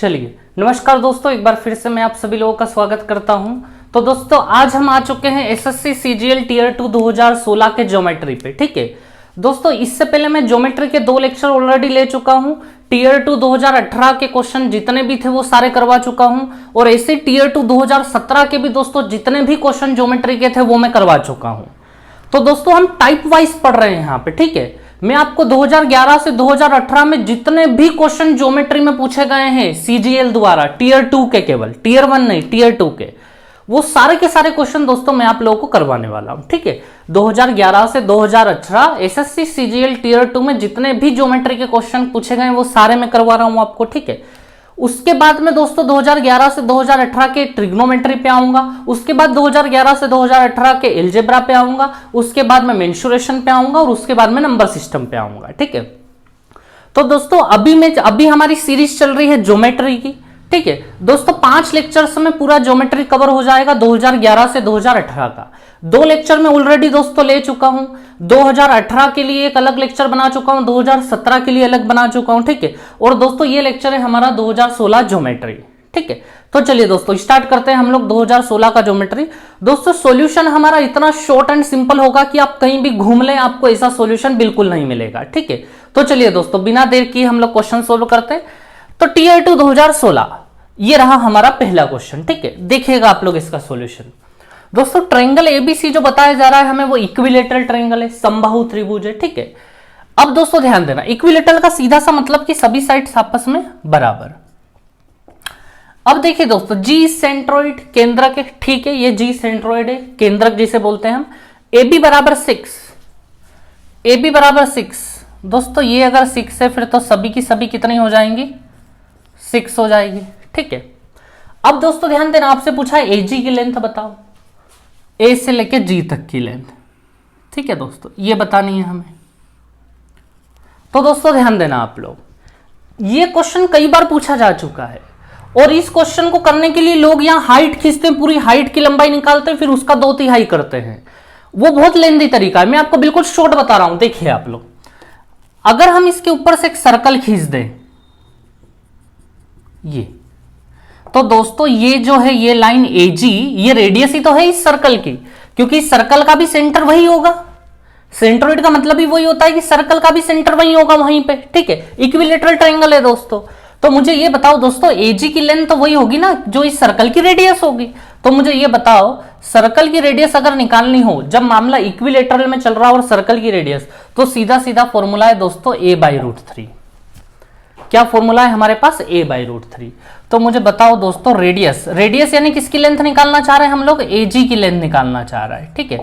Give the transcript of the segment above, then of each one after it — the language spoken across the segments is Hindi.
चलिए नमस्कार दोस्तों, एक बार फिर से मैं आप सभी लोगों का स्वागत करता हूं। तो दोस्तों आज हम आ चुके हैं एसएससी सीजीएल टीयर 2 2016 के ज्योमेट्री पे। ठीक है दोस्तों, इससे पहले मैं ज्योमेट्री के 2 लेक्चर ऑलरेडी ले चुका हूं। टीयर 2 2018 के क्वेश्चन जितने भी थे वो सारे करवा चुका हूं, और ऐसे टीयर 2 2017 के भी दोस्तों जितने भी क्वेश्चन ज्योमेट्री के थे वो मैं करवा चुका हूं। तो दोस्तों हम टाइप वाइज पढ़ रहे हैं यहाँ पे। ठीक है, मैं आपको 2011 से 2018 में जितने भी क्वेश्चन ज्योमेट्री में पूछे गए हैं सीजीएल द्वारा टीयर 2 के, केवल टीयर 1 नहीं टीयर 2 के, वो सारे के सारे क्वेश्चन दोस्तों मैं आप लोगों को करवाने वाला हूं। ठीक है, 2011 से 2018 एसएससी सीजीएल टीयर 2 में जितने भी ज्योमेट्री के क्वेश्चन पूछे गए वो सारे मैं करवा रहा हूं आपको। ठीक है, उसके बाद में दोस्तों 2011 से 2018 के ट्रिग्नोमेट्री पे आऊंगा, उसके बाद 2011 से 2018 के एलजेब्रा पे आऊंगा, उसके बाद में मेंसुरेशन पे आऊंगा, और उसके बाद में नंबर सिस्टम पे आऊंगा। ठीक है, तो दोस्तों अभी हमारी सीरीज चल रही है ज्योमेट्री की। ठीक है दोस्तों, 5 लेक्चर्स में पूरा ज्योमेट्री कवर हो जाएगा 2011 से 2018 का। 2 लेक्चर में ऑलरेडी दोस्तों ले चुका हूं, 2018 के लिए एक अलग लेक्चर बना चुका हूं, 2017 के लिए अलग बना चुका हूं। ठीक है, और दोस्तों ये लेक्चर है हमारा 2016 ज्योमेट्री। ठीक है, तो चलिए दोस्तों स्टार्ट करते हैं हम लोग 2016 का ज्योमेट्री। दोस्तों सॉल्यूशन हमारा इतना शॉर्ट एंड सिंपल होगा कि आप कहीं भी घूम लें आपको ऐसा सॉल्यूशन बिल्कुल नहीं मिलेगा। ठीक है, तो चलिए दोस्तों बिना देर किए हम लोग क्वेश्चन सोल्व करते हैं। तो टीयर 2 2016 ये रहा हमारा पहला क्वेश्चन। ठीक है, देखिएगा आप लोग इसका सॉल्यूशन। दोस्तों ट्रायंगल एबीसी जो बताया जा रहा है हमें वो इक्विलेटरल ट्रायंगल है, समबाहु त्रिभुज है। ठीक है, अब दोस्तों ध्यान देना, इक्विलेटरल का सीधा सा मतलब कि सभी साइड्स आपस में बराबर। अब देखिए दोस्तों जी सेंट्रोइड केंद्रक है। ठीक है, ये जी सेंट्रोइड है, केंद्रक जिसे बोलते हैं हम। AB बराबर 6, AB बराबर 6। दोस्तों ये अगर 6 है फिर तो सभी की सभी कितनी हो जाएंगी, 6 हो जाएगी। ठीक है, अब दोस्तों ध्यान देना, आपसे पूछा है AG की लेंथ बताओ, A से लेके G तक की लेंथ। ठीक है दोस्तों, ये बतानी है हमें। तो दोस्तों ध्यान देना आप लोग, ये क्वेश्चन कई बार पूछा जा चुका है, और इस क्वेश्चन को करने के लिए लोग यहाँ हाइट खींचते हैं, पूरी हाइट की लंबाई निकालते हैं, फिर उसका 2/3 करते हैं। वो बहुत लेंदी तरीका है, मैं आपको बिल्कुल शॉर्ट बता रहा हूं। देखिए आप लोग, अगर हम इसके ऊपर से एक सर्कल खींच दें ये, तो दोस्तों ये जो है ये लाइन AG, ये रेडियस ही तो है इस सर्कल की, क्योंकि इस सर्कल का भी सेंटर वही होगा। सेंट्रोइड का मतलब ही वही होता है कि सर्कल का भी सेंटर वही होगा वहीं पे। ठीक है, इक्विलेटरल ट्रायंगल है दोस्तों। तो मुझे ये बताओ दोस्तों, AG की लेंथ तो वही होगी ना जो इस सर्कल की रेडियस होगी। तो मुझे ये बताओ, सर्कल की रेडियस अगर निकालनी हो, जब मामला इक्विलेटरल में चल रहा हो और सर्कल की रेडियस, तो सीधा सीधा फॉर्मूला है दोस्तों A/√3। क्या फॉर्मूला है हमारे पास, A/√3। तो मुझे बताओ दोस्तों रेडियस यानी किसकी लेंथ निकालना चाह रहे हैं हम लोग, AG की लेंथ निकालना चाह रहा है। ठीक है,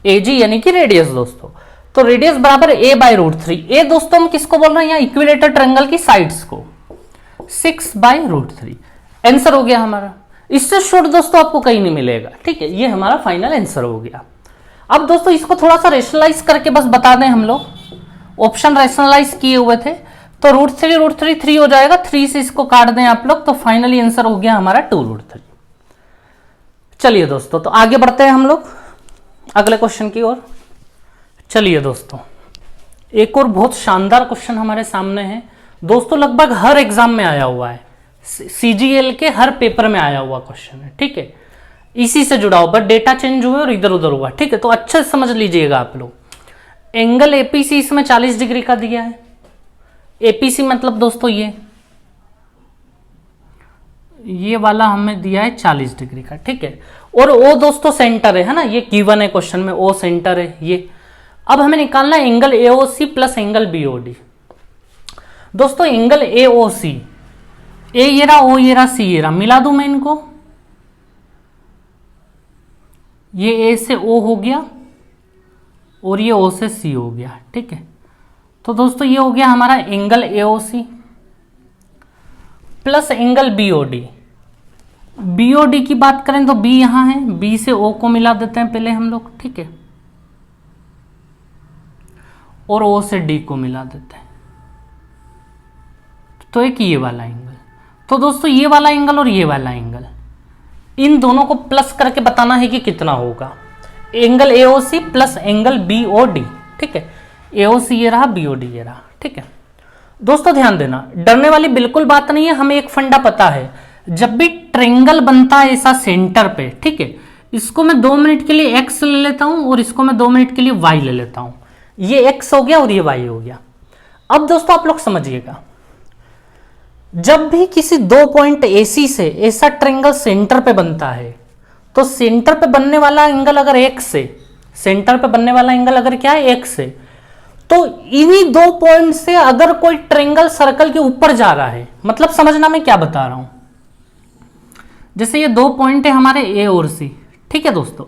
AG यानी कि रेडियस दोस्तों। तो रेडियस बराबर A/√3। A दोस्तों हम किसको बोल रहे हैं यहाँ, इक्विलेटर ट्रायंगल की साइड्स को, 6/√3। आंसर हो गया हमारा। इससे शॉर्ट दोस्तों आपको कहीं नहीं मिलेगा। ठीक है, ये हमारा फाइनल आंसर हो गया। अब दोस्तों इसको थोड़ा सा रेशनलाइज करके बस बता दें हम लोग, ऑप्शन रेशनलाइज किए हुए थे, तो √3 3 हो जाएगा, 3 से इसको काट दें आप लोग, तो फाइनली आंसर हो गया हमारा 2√3। चलिए दोस्तों, तो आगे बढ़ते हैं हम लोग अगले क्वेश्चन की ओर। चलिए दोस्तों, एक और बहुत शानदार क्वेश्चन हमारे सामने है दोस्तों, लगभग हर एग्जाम में आया हुआ है, सीजीएल के हर पेपर में आया हुआ क्वेश्चन है। ठीक है, इसी से जुड़ा हुआ, बट डेटा चेंज हुआ और इधर उधर हुआ। ठीक है, तो अच्छे से समझ लीजिएगा आप लोग। एंगल एपीसी इसमें 40 डिग्री का दिया है। एपीसी मतलब दोस्तों ये वाला हमें दिया है 40 डिग्री का। ठीक है, और ओ दोस्तों सेंटर है ना, ये गिवन है क्वेश्चन में, ओ सेंटर है ये। अब हमें निकालना है angle AOC plus angle BOD। दोस्तों एंगल AOC, ए ये रहा, ओ ये रहा, सी ये रहा, मिला दूं मैं इनको, ये A से O हो गया और ये O से C हो गया। ठीक है, तो दोस्तों ये हो गया हमारा angle AOC plus angle BOD। BOD की बात करें तो B यहां है, B से O को मिला देते हैं पहले हम लोग। ठीक है, और O से D को मिला देते हैं, तो एक ये वाला एंगल। तो दोस्तों ये वाला एंगल और ये वाला एंगल, इन दोनों को प्लस करके बताना है कि कितना होगा। Angle AOC plus angle BOD। ठीक है, AOC ये रहा, BOD ये रहा। ठीक है, दोस्तों ध्यान देना, डरने वाली बिल्कुल बात नहीं है, हमें एक फंडा पता है, जब भी ट्रायंगल बनता है ऐसा सेंटर पे, ठीक है, इसको मैं 2 मिनट के लिए x ले लेता हूं और इसको मैं 2 मिनट के लिए y ले लेता हूं। ये x हो गया और ये y हो गया। अब दोस्तों आप लोग समझिएगा, जब भी किसी 2 पॉइंट AC से ऐसा ट्रायंगल सेंटर पे बनता है, तो सेंटर पे बनने वाला एंगल अगर x है, सेंटर पे बनने वाला एंगल अगर क्या है x है, तो इन्हीं 2 पॉइंट से अगर कोई ट्रायंगल सर्कल के ऊपर जा रहा है, मतलब समझना मैं क्या बता रहा हूं, जैसे ये 2 पॉइंट है हमारे A और C, ठीक है दोस्तों,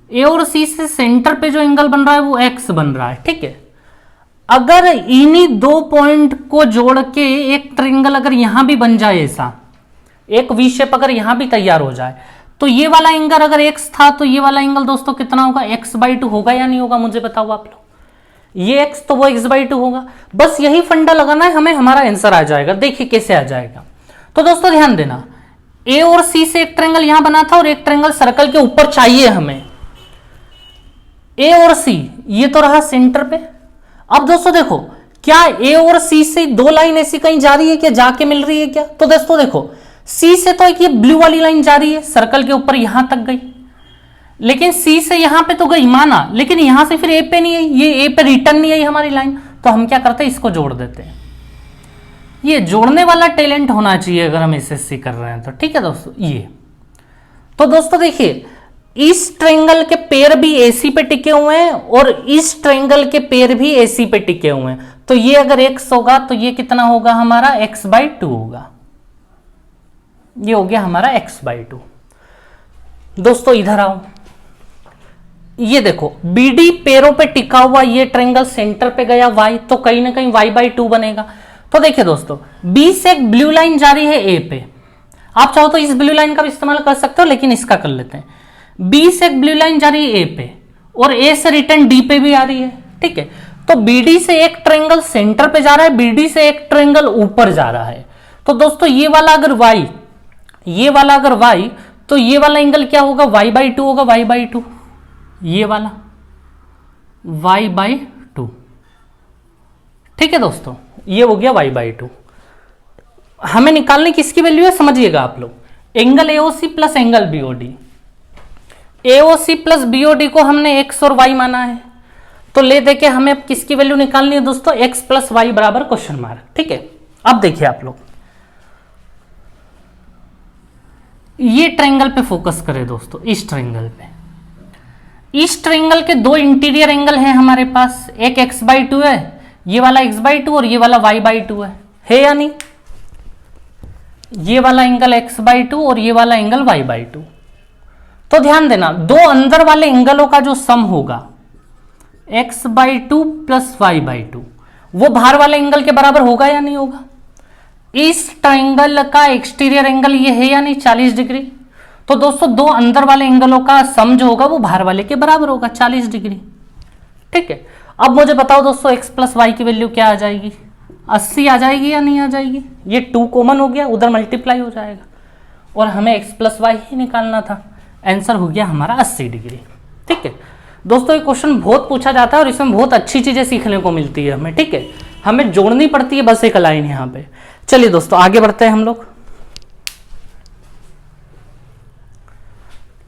A और C से सेंटर पे जो एंगल बन रहा है वो x बन रहा है, ठीक है। अगर इन्हीं 2 पॉइंट को जोड़ के एक ट्रायंगल अगर यहां भी बन जाए, ऐसा एक वी शेप अगर यहां भी तैयार हो जाए, तो ये वाला एंगल अगर x था तो ये वाला एंगल दोस्तों कितना होगा, x/2 होगा या नहीं होगा, मुझे बताओ आप लोग। ये x तो वो x/2 होगा। बस यही फंडा लगाना है हमें, हमारा आंसर आ जाएगा। देखिए कैसे आ जाएगा। तो दोस्तों ध्यान देना, A और C से एक ट्रायंगल यहां बना था और एक ट्रायंगल सर्कल के ऊपर चाहिए हमें। A और C ये तो रहा सेंटर पे। अब दोस्तों देखो, क्या A और C से 2 लाइन ऐसी कहीं जा रही है क्या, जाके मिल रही है क्या? तो दोस्तों देखो, C से तो एक ये ब्लू वाली लाइन जा रही है, सर्कल के ऊपर यहां तक गई, लेकिन C से यहां पे तो गई माना, लेकिन यहां से फिर A पे नहीं आई, ये A पे रिटर्न नहीं आई हमारी लाइन। तो हम क्या करते हैं, इसको जोड़ देते हैं। ये जोड़ने वाला टैलेंट होना चाहिए अगर हम एसएससी कर रहे हैं तो, ठीक है दोस्तों। ये तो दोस्तों देखिए, इस ट्रायंगल के पैर भी AC पे टिके हुए हैं और इस ट्रायंगल के पैर भी AC पे टिके हुए हैं। तो ये अगर x होगा तो ये कितना होगा हमारा, x/2 होगा। ये हो गया हमारा x/2। दोस्तों इधर आओ, ये देखो BD पैरों पे टिका हुआ ये ट्रायंगल सेंटर पे गया y, तो कहीं ना कहीं y/2 बनेगा। तो देखिए दोस्तों, B से एक ब्लू लाइन जा रही है A पे, आप चाहो तो इस ब्लू लाइन का भी इस्तेमाल कर सकते हो, लेकिन इसका कर लेते हैं। B से एक ब्लू लाइन जा रही है A पे और A से रिटर्न D पे भी आ रही है, ठीक है। तो BD से एक ट्रायंगल सेंटर पे जा रहा है, BD से एक ट्रायंगल ऊपर जा रहा है। तो दोस्तों ये वाला अगर y, ये वाला अगर y, तो ये वाला एंगल क्या होगा, y/2 होगा, y/2, ये वाला y/2, ठीक है दोस्तों। ये हो गया y/2। हमें निकालने किसकी वैल्यू है, समझिएगा आप लोग, angle AOC plus angle BOD। AOC plus BOD को हमने x और y माना है, तो ले देके हमें अब किसकी वैल्यू निकालनी है दोस्तों, x प्लस वाई बराबर क्वेश्चन मार्क, ठीक है। अब देखिए आप लोग, ये ट्रायंगल पे फोकस करें दोस्तों, इस ट्रायंगल पे। इस ट्रायंगल के 2 इंटीरियर एंगल हैं हमारे पास, एक x/2 है, ये वाला x/2 और ये वाला y/2 है या नहीं? ये वाला एंगल x/2 और ये वाला एंगल y/2। तो ध्यान देना, 2 अंदर वाले एंगलों का जो सम होगा x/2 प्लस y/2, वो बाहर वाले एंगल के बराबर होगा या नहीं होगा? इस ट्रायंगल का एक्सटीरियर एंगल ये है या नहीं, 40 डिग्री। तो दोस्तों 2 अंदर वाले एंगलों का सम जो होगा वो बाहर वाले के बराबर होगा, 40 डिग्री, ठीक है। अब मुझे बताओ दोस्तों, x प्लस वाई की वैल्यू क्या आ जाएगी, 80 आ जाएगी या नहीं आ जाएगी? ये 2 कॉमन हो गया, उधर मल्टीप्लाई हो जाएगा और हमें x प्लस वाई ही निकालना था। आंसर हो गया हमारा 80 डिग्री, ठीक है दोस्तों। ये क्वेश्चन बहुत पूछा जाता है और इसमें बहुत अच्छी चीजें सीखने को मिलती है हमें, ठीक है। हमें जोड़नी पड़ती है बस एक लाइन यहाँ पे। चलिए दोस्तों आगे बढ़ते हैं हम लोग।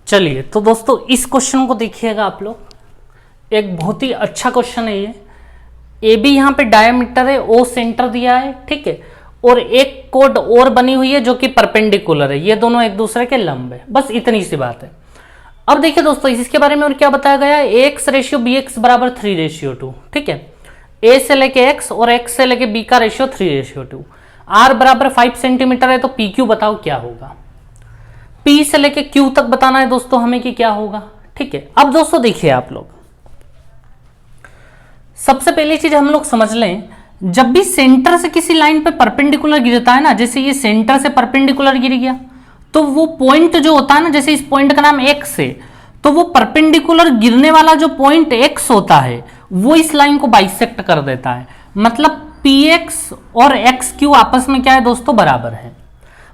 चलिए तो दोस्तों इस क्वेश्चन को देखिएगा आप लोग, एक बहुत ही अच्छा क्वेश्चन है ये। ए बी यहाँ पे डायमीटर है, ओ सेंटर दिया है, ठीक है, और एक कोड और बनी हुई है जो कि परपेंडिकुलर है, ये दोनों एक दूसरे के लंब है, बस इतनी सी बात है। अब देखिए दोस्तों, इसके बारे में और क्या बताया गया है, x/bx बराबर 3:2, ठीक है। a से लेके x और x से लेके b का रेशियो 3:2, r बराबर 5 सेंटीमीटर है, तो pq बताओ क्या होगा। p से लेके q तक बताना है दोस्तों हमें कि क्या होगा, ठीक है। अब दोस्तों देखिए आप लोग, सबसे पहली चीज हम लोग समझ लें, जब भी सेंटर से किसी लाइन पे परपेंडिकुलर गिरता है ना, जैसे ये सेंटर से परपेंडिकुलर गिर गया, तो वो पॉइंट जो होता है ना, जैसे इस पॉइंट का नाम x है, तो वो परपेंडिकुलर गिरने वाला जो पॉइंट x होता है वो इस लाइन को बाइसेक्ट कर देता है। मतलब px और xq आपस में क्या है दोस्तों, बराबर है।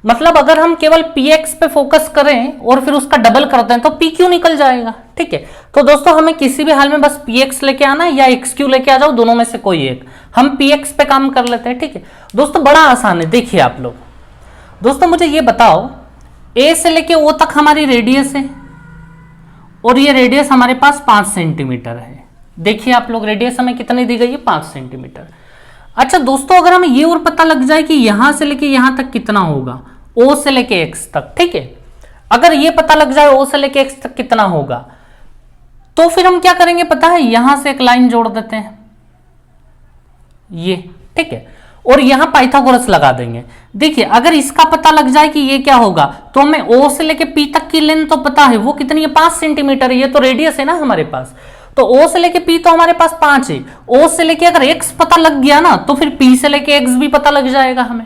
मतलब अगर हम केवल px पे फोकस करें और फिर उसका डबल करते हैं तो pq निकल जाएगा, ठीक है। तो दोस्तों हमें किसी भी हाल में बस px लेके आना है या xq लेके आ जाओ, दोनों में से कोई एक। हम px पे काम कर लेते हैं, ठीक है दोस्तों, बड़ा आसान है। देखिए आप लोग, दोस्तों मुझे ये बताओ, a से लेके o तक हमारी रेडियस है और ये रेडियस हमारे पास 5 सेंटीमीटर है। देखिए आप लोग, रेडियस हमें कितनी दी गई है, 5 सेंटीमीटर। अच्छा दोस्तों, अगर हमें ये और पता लग जाए कि यहां से लेके यहां तक कितना होगा, O से लेके X तक, ठीक है, अगर ये पता लग जाए O से लेके X तक कितना होगा, तो फिर हम क्या करेंगे पता है, यहां से एक लाइन जोड़ देते हैं, ये, ठीक है, और यहां पाइथागोरस लगा देंगे। देखिए अगर इसका पता लग जाए कि ये क्या होगा, तो हमें O से लेके P तक की लेंथ तो पता है, वो कितनी है, 5 सेंटीमीटर है, ये तो रेडियस है ना हमारे पास। तो O से लेके P तो हमारे पास 5 है, O से लेके अगर X पता लग गया ना, तो फिर P से लेके X भी पता लग जाएगा हमें।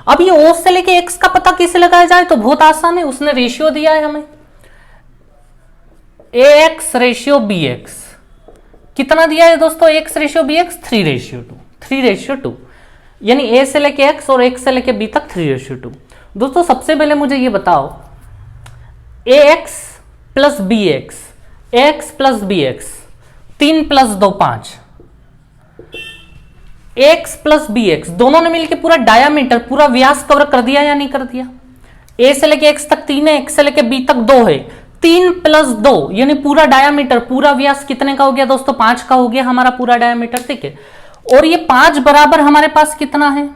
अब ये O से लेके X का पता कैसे लगाया जाए, तो बहुत आसान है, उसने रेशियो दिया है हमें, AX रेशियो BX। कितना दिया है दोस्तों, X रेशियो BX 3:2, यानी A से लेके X और X से लेके B तक 3:2। दोस्तों सबसे पहले मुझे ये बताओ, AX plus BX, AX plus BX, 3 + 2 5, AX plus BX दोनों ने मिलकर पूरा डायामीटर, पूरा व्यास कवर कर दिया या नहीं कर दिया। A से लेके X तक 3 है, X से लेके B तक 2 है, 3 + 2 यानी पूरा डायामीटर, पूरा व्यास कितने का हो गया दोस्तों, 5 का हो गया हमारा पूरा डायामीटर, ठीक है। और ये 5 बराबर हमारे पास कितना है,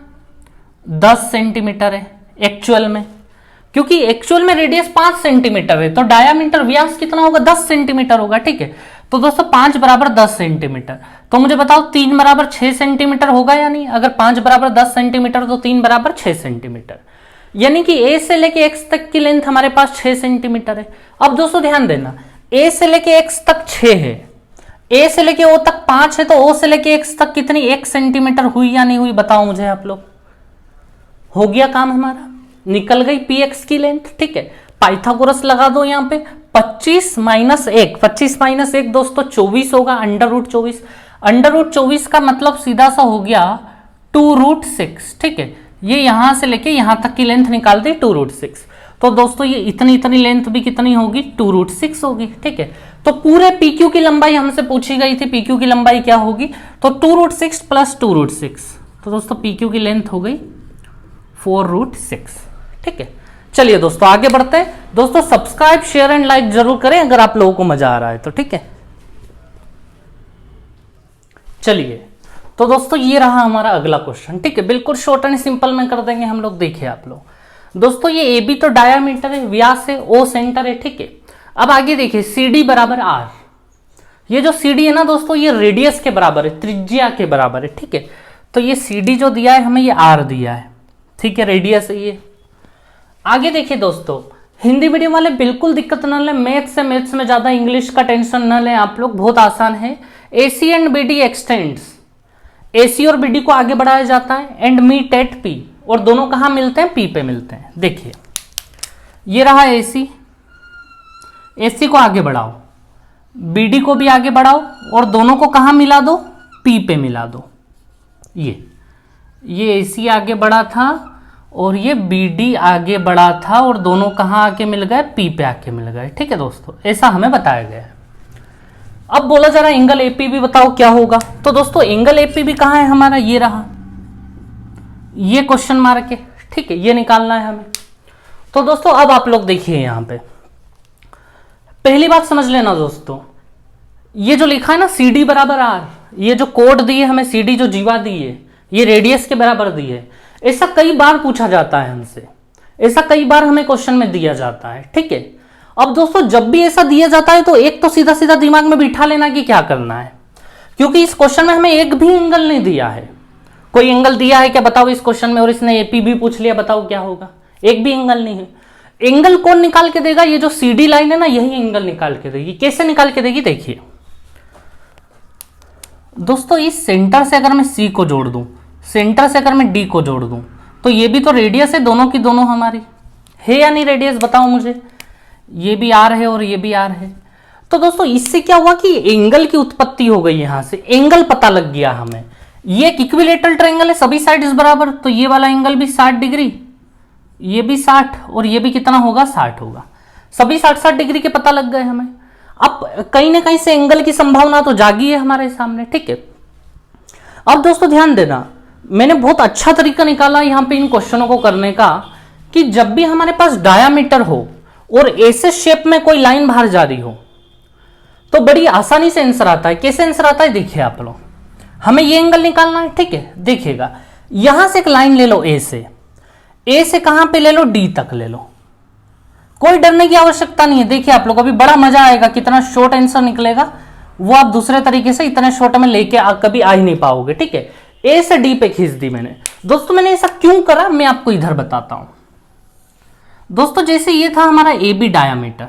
10 सेंटीमीटर है एक्चुअल में, क्योंकि एक्चुअल में रेडियस 5 सेंटीमीटर है, तो डायामीटर व्यास कितना होगा, 10 सेंटीमीटर होगा, ठीक है। तो दोस्तों 5 बराबर 10 सेंटीमीटर, तो मुझे बताओ 3 बराबर 6 सेंटीमीटर होगा या नहीं। अगर 5 बराबर 10 सेंटीमीटर तो 3 बराबर 6 सेंटीमीटर, यानी कि A से लेके X तक की लेंथ हमारे पास 6 सेंटीमीटर है। अब दोस्तों ध्यान देना, A से लेके X तक 6 है, A से लेके O तक 5 है, तो O से लेके X तक कितनी 1 सेंटीमीटर हुई या नहीं हुई, बताओ मुझे आप लोग। हो गया काम हमारा, निकल गई px की लेंथ, ठीक है। पाइथागोरस लगा दो यहाँ पे, 25 - 1, 25 - 1 दोस्तों 24 होगा, √24। √24 का मतलब सीधा सा हो गया 2√6, ठीक है। ये यहां से लेके यहां तक की लेंथ निकाल दी 2√6, तो दोस्तों ये इतनी लेंथ भी कितनी होगी, 2√6 होगी, ठीक है। तो पूरे PQ की लंबाई हमसे पूछी गई थी, PQ की लंबाई क्या होगी, तो 2√6 + 2√6, तो दोस्तों PQ की लेंथ हो गई 4√6, ठीक है। चलिए दोस्तों आगे बढ़ते हैं। दोस्तों सब्सक्राइब, शेयर एंड लाइक जरूर करें अगर आप लोगों को मजा आ रहा है तो, ठीक है। चलिए तो दोस्तों ये रहा हमारा अगला क्वेश्चन, ठीक है, बिल्कुल शॉर्ट एंड सिंपल में कर देंगे हम लोग। देखिए आप लोग, दोस्तों ये AB तो डायामीटर है, व्यास है, O सेंटर है, ठीक है। अब आगे देखिए CD बराबर R, ये जो CD है ना दोस्तों, ये रेडियस के बराबर है, त्रिज्या के बराबर है, ठीक है। तो ये CD जो दिया है हमें, ये R दिया है, ठीक है, रेडियस है ये। आगे देखिए दोस्तों, हिंदी मीडियम वाले बिल्कुल दिक्कत न लें, मैथ्स में ज्यादा इंग्लिश का टेंशन न लें आप लोग, बहुत आसान है। AC and BD x tends, AC और BD को आगे बढ़ाया जाता है, एंड मीट एट P, और दोनों कहां मिलते हैं, P पे मिलते हैं। देखिए ये रहा AC को आगे बढ़ाओ, BD को भी आगे बढ़ाओ, और दोनों को कहां मिला दो, P पे मिला दो। ये AC आगे बढ़ा था और ये BD आगे बढ़ा था, और दोनों कहां आके मिल गए, P पे आके मिल गए, ठीक है दोस्तों, ऐसा हमें बताया गया है। अब बोला जा रहा है एंगल AP भी बताओ क्या होगा, तो दोस्तों एंगल AP भी कहां है हमारा, ये रहा, ये क्वेश्चन मार्क है, ठीक है, ये निकालना है हमें। तो दोस्तों अब आप लोग देखिए यहां पे, पहली बात समझ लेना दोस्तों, ये जो लिखा है ना CD बराबर R, ये जो कोड दी है हमें, CD जो जीवा दी है, ये रेडियस के बराबर दी है। ऐसा कई बार पूछा जाता है हमसे, ऐसा कई बार हमें क्वेश्चन में दिया जाता है, ठीक है। अब दोस्तों जब भी ऐसा दिया जाता है तो एक तो सीधा सीधा दिमाग में बिठा लेना कि क्या करना है, क्योंकि इस क्वेश्चन में हमें एक भी एंगल नहीं दिया है। कोई एंगल दिया है क्या बताओ इस क्वेश्चन में, और इसने AP भी पूछ लिया, बताओ क्या होगा, एक भी एंगल नहीं है। एंगल कौन निकाल के देगा, ये जो CD लाइन है ना, यही एंगल निकाल के देगी। कैसे निकाल के देगी, देखिए दोस्तों, इस सेंटर से अगर मैं C को जोड़ दूं, सेंटर से अगर मैं D को जोड़ दूं, तो ये भी तो रेडियस है, दोनों की दोनों हमारी है या नहीं रेडियस, बताओ मुझे। ये भी R है और ये भी R है, तो दोस्तों इससे क्या हुआ कि एंगल की उत्पत्ति हो गई, यहां से एंगल पता लग गया हमें। ये एक इक्विलेटरल ट्रायंगल है, सभी साइड्स बराबर, तो ये वाला एंगल भी 60 डिग्री, ये भी 60 और ये भी कितना होगा 60 होगा, सभी 60-60 डिग्री के पता लग गए हमें। अब कहीं ना कहीं से एंगल की संभावना तो जागी है हमारे सामने, ठीक है। अब दोस्तों ध्यान देना, मैंने बहुत अच्छा तरीका निकाला यहाँ पे इन क्वेश्चनों को करने का, कि जब भी हमारे पास डायामीटर हो और ऐसे शेप में कोई लाइन बाहर जा रही हो तो बड़ी आसानी से आंसर आता है। कैसे आंसर आता है देखिए आप लोग, हमें ये एंगल निकालना है, ठीक है। देखिएगा यहां से एक लाइन ले लो, ए से कहां पे ले लो, डी तक ले लो, कोई डरने की आवश्यकता नहीं है। देखिए आप लोग अभी बड़ा मजा आएगा, कितना शॉर्ट आंसर निकलेगा वो आप दूसरे तरीके से इतने शॉर्ट में लेके कभी आ ही नहीं पाओगे, ठीक है। ए से डी पे खींच दी मैंने। दोस्तों मैंने ऐसा क्यों करा मैं आपको इधर बताता हूं। दोस्तों जैसे ये था हमारा ए बी डायामीटर,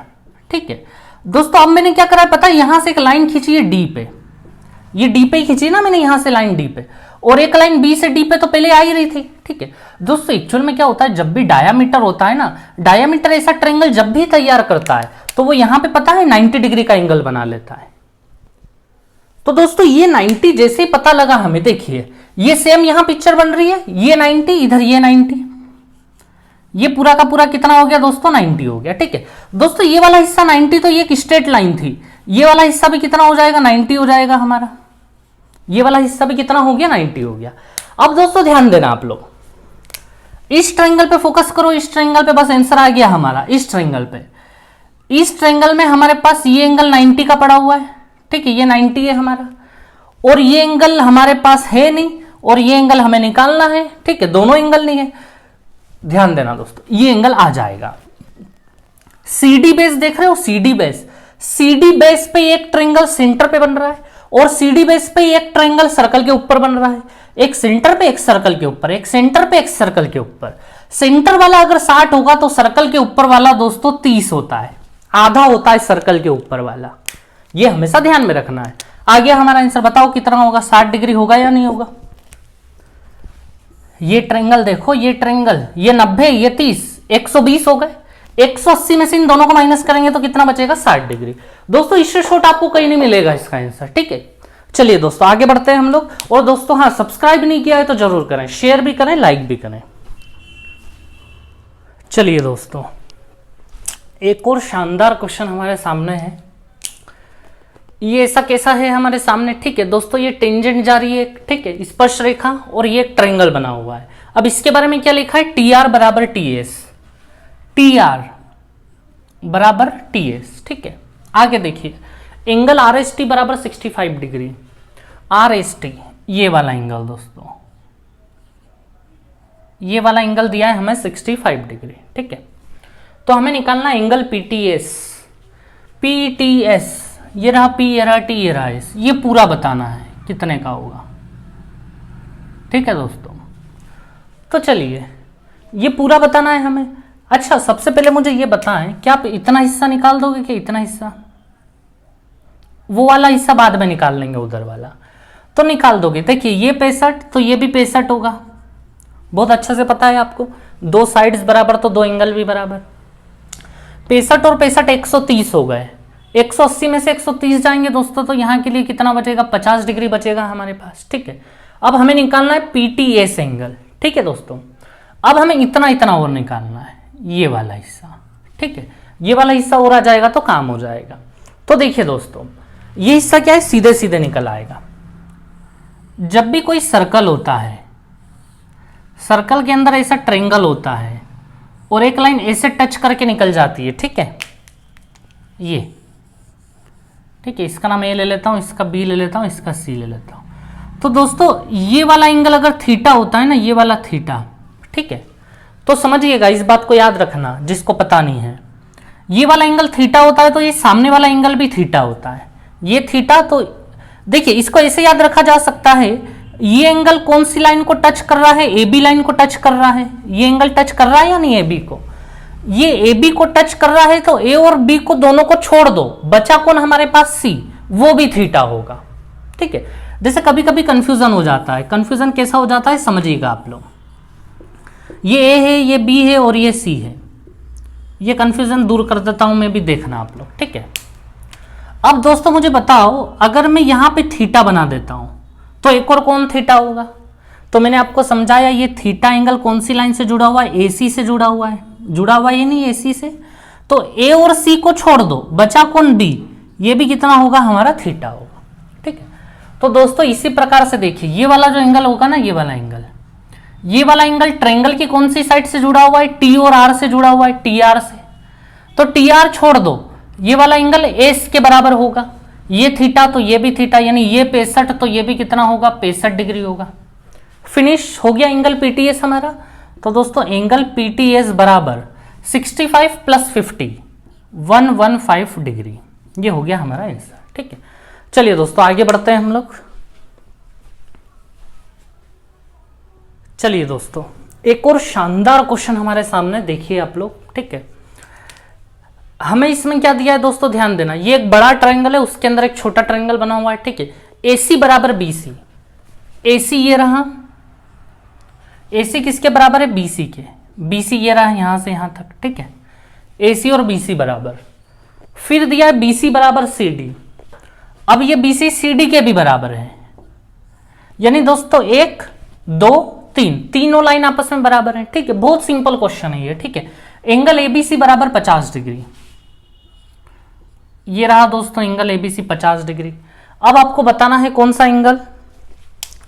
ठीक है। दोस्तों अब मैंने क्या करा पता है, यहां से एक लाइन खींची है डी पे, ये डी पे ही खींची ना मैंने, यहां से लाइन डी पे, और एक लाइन बी से डी पे तो पहले आ ही रही थी, ठीक है। दोस्तों एक्चुअल में क्या होता है, जब भी डायामीटर होता है ना, डायामीटर ऐसा ट्रायंगल जब भी तैयार करता है तो वो यहां पे पता है 90 डिग्री का एंगल बना लेता है। तो दोस्तों ये 90 जैसे ही पता लगा हमें, देखिए ये सेम यहां पिक्चर बन रही है, ये 90 इधर, ये 90, ये पूरा का पूरा कितना हो गया दोस्तों 90 हो गया, ठीक है। दोस्तों ये वाला हिस्सा 90 तो ये एक स्ट्रेट लाइन थी, ये वाला हिस्सा भी कितना हो जाएगा 90 हो जाएगा हमारा, ये वाला हिस्सा भी कितना हो गया 90 हो गया। अब दोस्तों ध्यान देना आप लोग, इस ट्रायंगल पे फोकस करो, इस ट्रायंगल पे बस आंसर आ गया हमारा। इस ट्रायंगल पे, इस ट्रायंगल में हमारे पास ये एंगल 90 का पड़ा हुआ है, ठीक है, ये 90 है हमारा, और ये एंगल हमारे पास है नहीं, और ये एंगल हमें निकालना है, ठीक है, दोनों एंगल नहीं है। ध्यान देना दोस्तों, ये एंगल आ जाएगा सीडी बेस, देख रहे हो सीडी बेस, सीडी बेस पे एक ट्रायंगल सेंटर पे बन रहा है, और सीडी बेस पे एक ट्रायंगल सर्कल के ऊपर बन रहा है, एक सेंटर पे एक सर्कल के ऊपर, एक सेंटर पे एक सर्कल के ऊपर। सेंटर वाला अगर 60 होगा तो सर्कल के ऊपर वाला दोस्तों 30 होता है, आधा होता है सर्कल के ऊपर वाला, ये हमेशा ध्यान में रखना है। आ गया हमारा आंसर, बताओ कितना होगा, 60 डिग्री होगा या नहीं होगा। ये ट्रायंगल देखो, ये ट्रायंगल, ये 90, ये 30, 120 हो गए, 180 में से इन दोनों को माइनस करेंगे तो कितना बचेगा 60 डिग्री। दोस्तों इससे शॉर्ट आपको कहीं नहीं मिलेगा इसका आंसर, ठीक है। चलिए दोस्तों आगे बढ़ते हैं हम लोग। और दोस्तों हाँ, सब्सक्राइब नहीं किया है तो जरूर करें, शेयर भी करें, लाइक भी करें। चलिए दोस्तों एक और शानदार क्वेश्चन हमारे सामने है, ये ऐसा कैसा है हमारे सामने, ठीक है दोस्तों। ये टेंजेंट जा रही है, ठीक है, स्पर्श रेखा, और ये एक ट्रायंगल बना हुआ है। अब इसके बारे में क्या लिखा है, टी आर बराबर टी एस, टी आर बराबर टी एस, ठीक है। आगे देखिए, एंगल आर एस टी बराबर 65 डिग्री, आर एस टी ये वाला एंगल दोस्तों, ये वाला एंगल दिया है हमें 65 डिग्री, ठीक है। तो हमें निकालना angle P T S, P T S, ये रहा पी, ये रहा टी, ये रहा एस, ये पूरा बताना है कितने का होगा, ठीक है दोस्तों। तो चलिए ये पूरा बताना है हमें। अच्छा सबसे पहले मुझे ये बताएं, क्या आप इतना हिस्सा निकाल दोगे कि इतना हिस्सा, वो वाला हिस्सा बाद में निकाल लेंगे, उधर वाला तो निकाल दोगे। देखिए ये 65 तो ये भी 65 होगा, बहुत अच्छे से पता है आपको, दो साइड्स बराबर तो दो एंगल भी बराबर। 65 और 65 130 हो गए, 180 में से 130 जाएंगे दोस्तों तो यहाँ के लिए कितना बचेगा, 50 डिग्री बचेगा हमारे पास, ठीक है। अब हमें निकालना है पीटीएस एंगल, ठीक है दोस्तों। अब हमें इतना इतना और निकालना है, ये वाला हिस्सा, ठीक है, ये वाला हिस्सा और आ जाएगा तो काम हो जाएगा। तो देखिए दोस्तों ये हिस्सा क्या है, सीधे सीधे निकल आएगा। जब भी कोई सर्कल होता है, सर्कल के अंदर ऐसा ट्रायंगल होता है और एक लाइन ऐसे टच करके निकल जाती है, ठीक है, ये ठीक है, इसका नाम ए ले लेता हूं, इसका बी ले लेता हूं, इसका सी ले लेता हूं। तो दोस्तों ये वाला एंगल अगर थीटा होता है ना, ये वाला थीटा, ठीक है, तो समझिएगा इस बात को याद रखना जिसको पता नहीं है, ये वाला एंगल थीटा होता है तो ये सामने वाला एंगल भी थीटा होता है, ये थीटा। तो देखिए इसको ऐसे याद रखा जा सकता है, ये एंगल कौन सी लाइन को टच कर रहा है, ए बी लाइन को टच कर रहा है, ये एंगल टच कर रहा है या नहीं ए बी को, ये ए बी को टच कर रहा है तो ए और बी को दोनों को छोड़ दो, बचा कौन हमारे पास सी, वो भी थीटा होगा, ठीक है। जैसे कभी कभी कंफ्यूजन हो जाता है, कंफ्यूजन कैसा हो जाता है समझिएगा आप लोग, ये ए है, ये बी है और ये सी है, ये कंफ्यूजन दूर कर देता हूं मैं भी, देखना आप लोग, ठीक है। अब दोस्तों मुझे बताओ, अगर मैं यहां पे थीटा बना देता हूं तो एक और कौन थीटा होगा, तो मैंने आपको समझाया ये थीटा एंगल कौन सी लाइन से जुड़ा हुआ है, एसी से जुड़ा हुआ है, जुड़ा हुआ है नहीं एसी से। तो ए और सी को छोड़ दो, बचा कौन बी, ये भी कितना होगा हमारा थीटा होगा, ठीक है। तो दोस्तों इसी प्रकार से देखिए ये वाला जो एंगल होगा ना, ये वाला एंगल ट्रायंगल की कौन सी साइड से जुड़ा हुआ है, टी और आर से जुड़ा हुआ है, टी आर से। तो टी आर छोड़ दो, ये वाला एंगल एस के बराबर होगा, ये थीटा तो ये भी थीटा, यानी ये 65 तो ये भी कितना होगा 65 डिग्री होगा। फिनिश हो गया एंगल पीटीएस हमारा। तो दोस्तों एंगल पीटीएस बराबर 65 प्लस 50 115 डिग्री, ये हो गया हमारा आंसर, ठीक है। चलिए दोस्तों आगे बढ़ते हैं हम लोग। चलिए दोस्तों एक और शानदार क्वेश्चन हमारे सामने देखिए आप लोग, ठीक है। हमें इसमें क्या दिया है दोस्तों, ध्यान देना, ये एक बड़ा ट्रायंगल है, उसके अंदर एक छोटा ट्रायंगल बना हुआ है, ठीक है। AC बराबर BC, AC ये रहा, AC किसके बराबर है BC के, BC ये रहा यहां से यहां तक, ठीक है। AC और BC बराबर, फिर दिया है BC बराबर CD। अब ये BC CD के भी बराबर है, यानी दोस्तों 1 2 3 तीनों लाइन आपस में बराबर है, ठीक है। बहुत सिंपल क्वेश्चन है ये, ठीक है। एंगल ABC बराबर 50 डिग्री, ये रहा दोस्तों एंगल ABC 50 डिग्री। अब आपको बताना है कौन सा एंगल,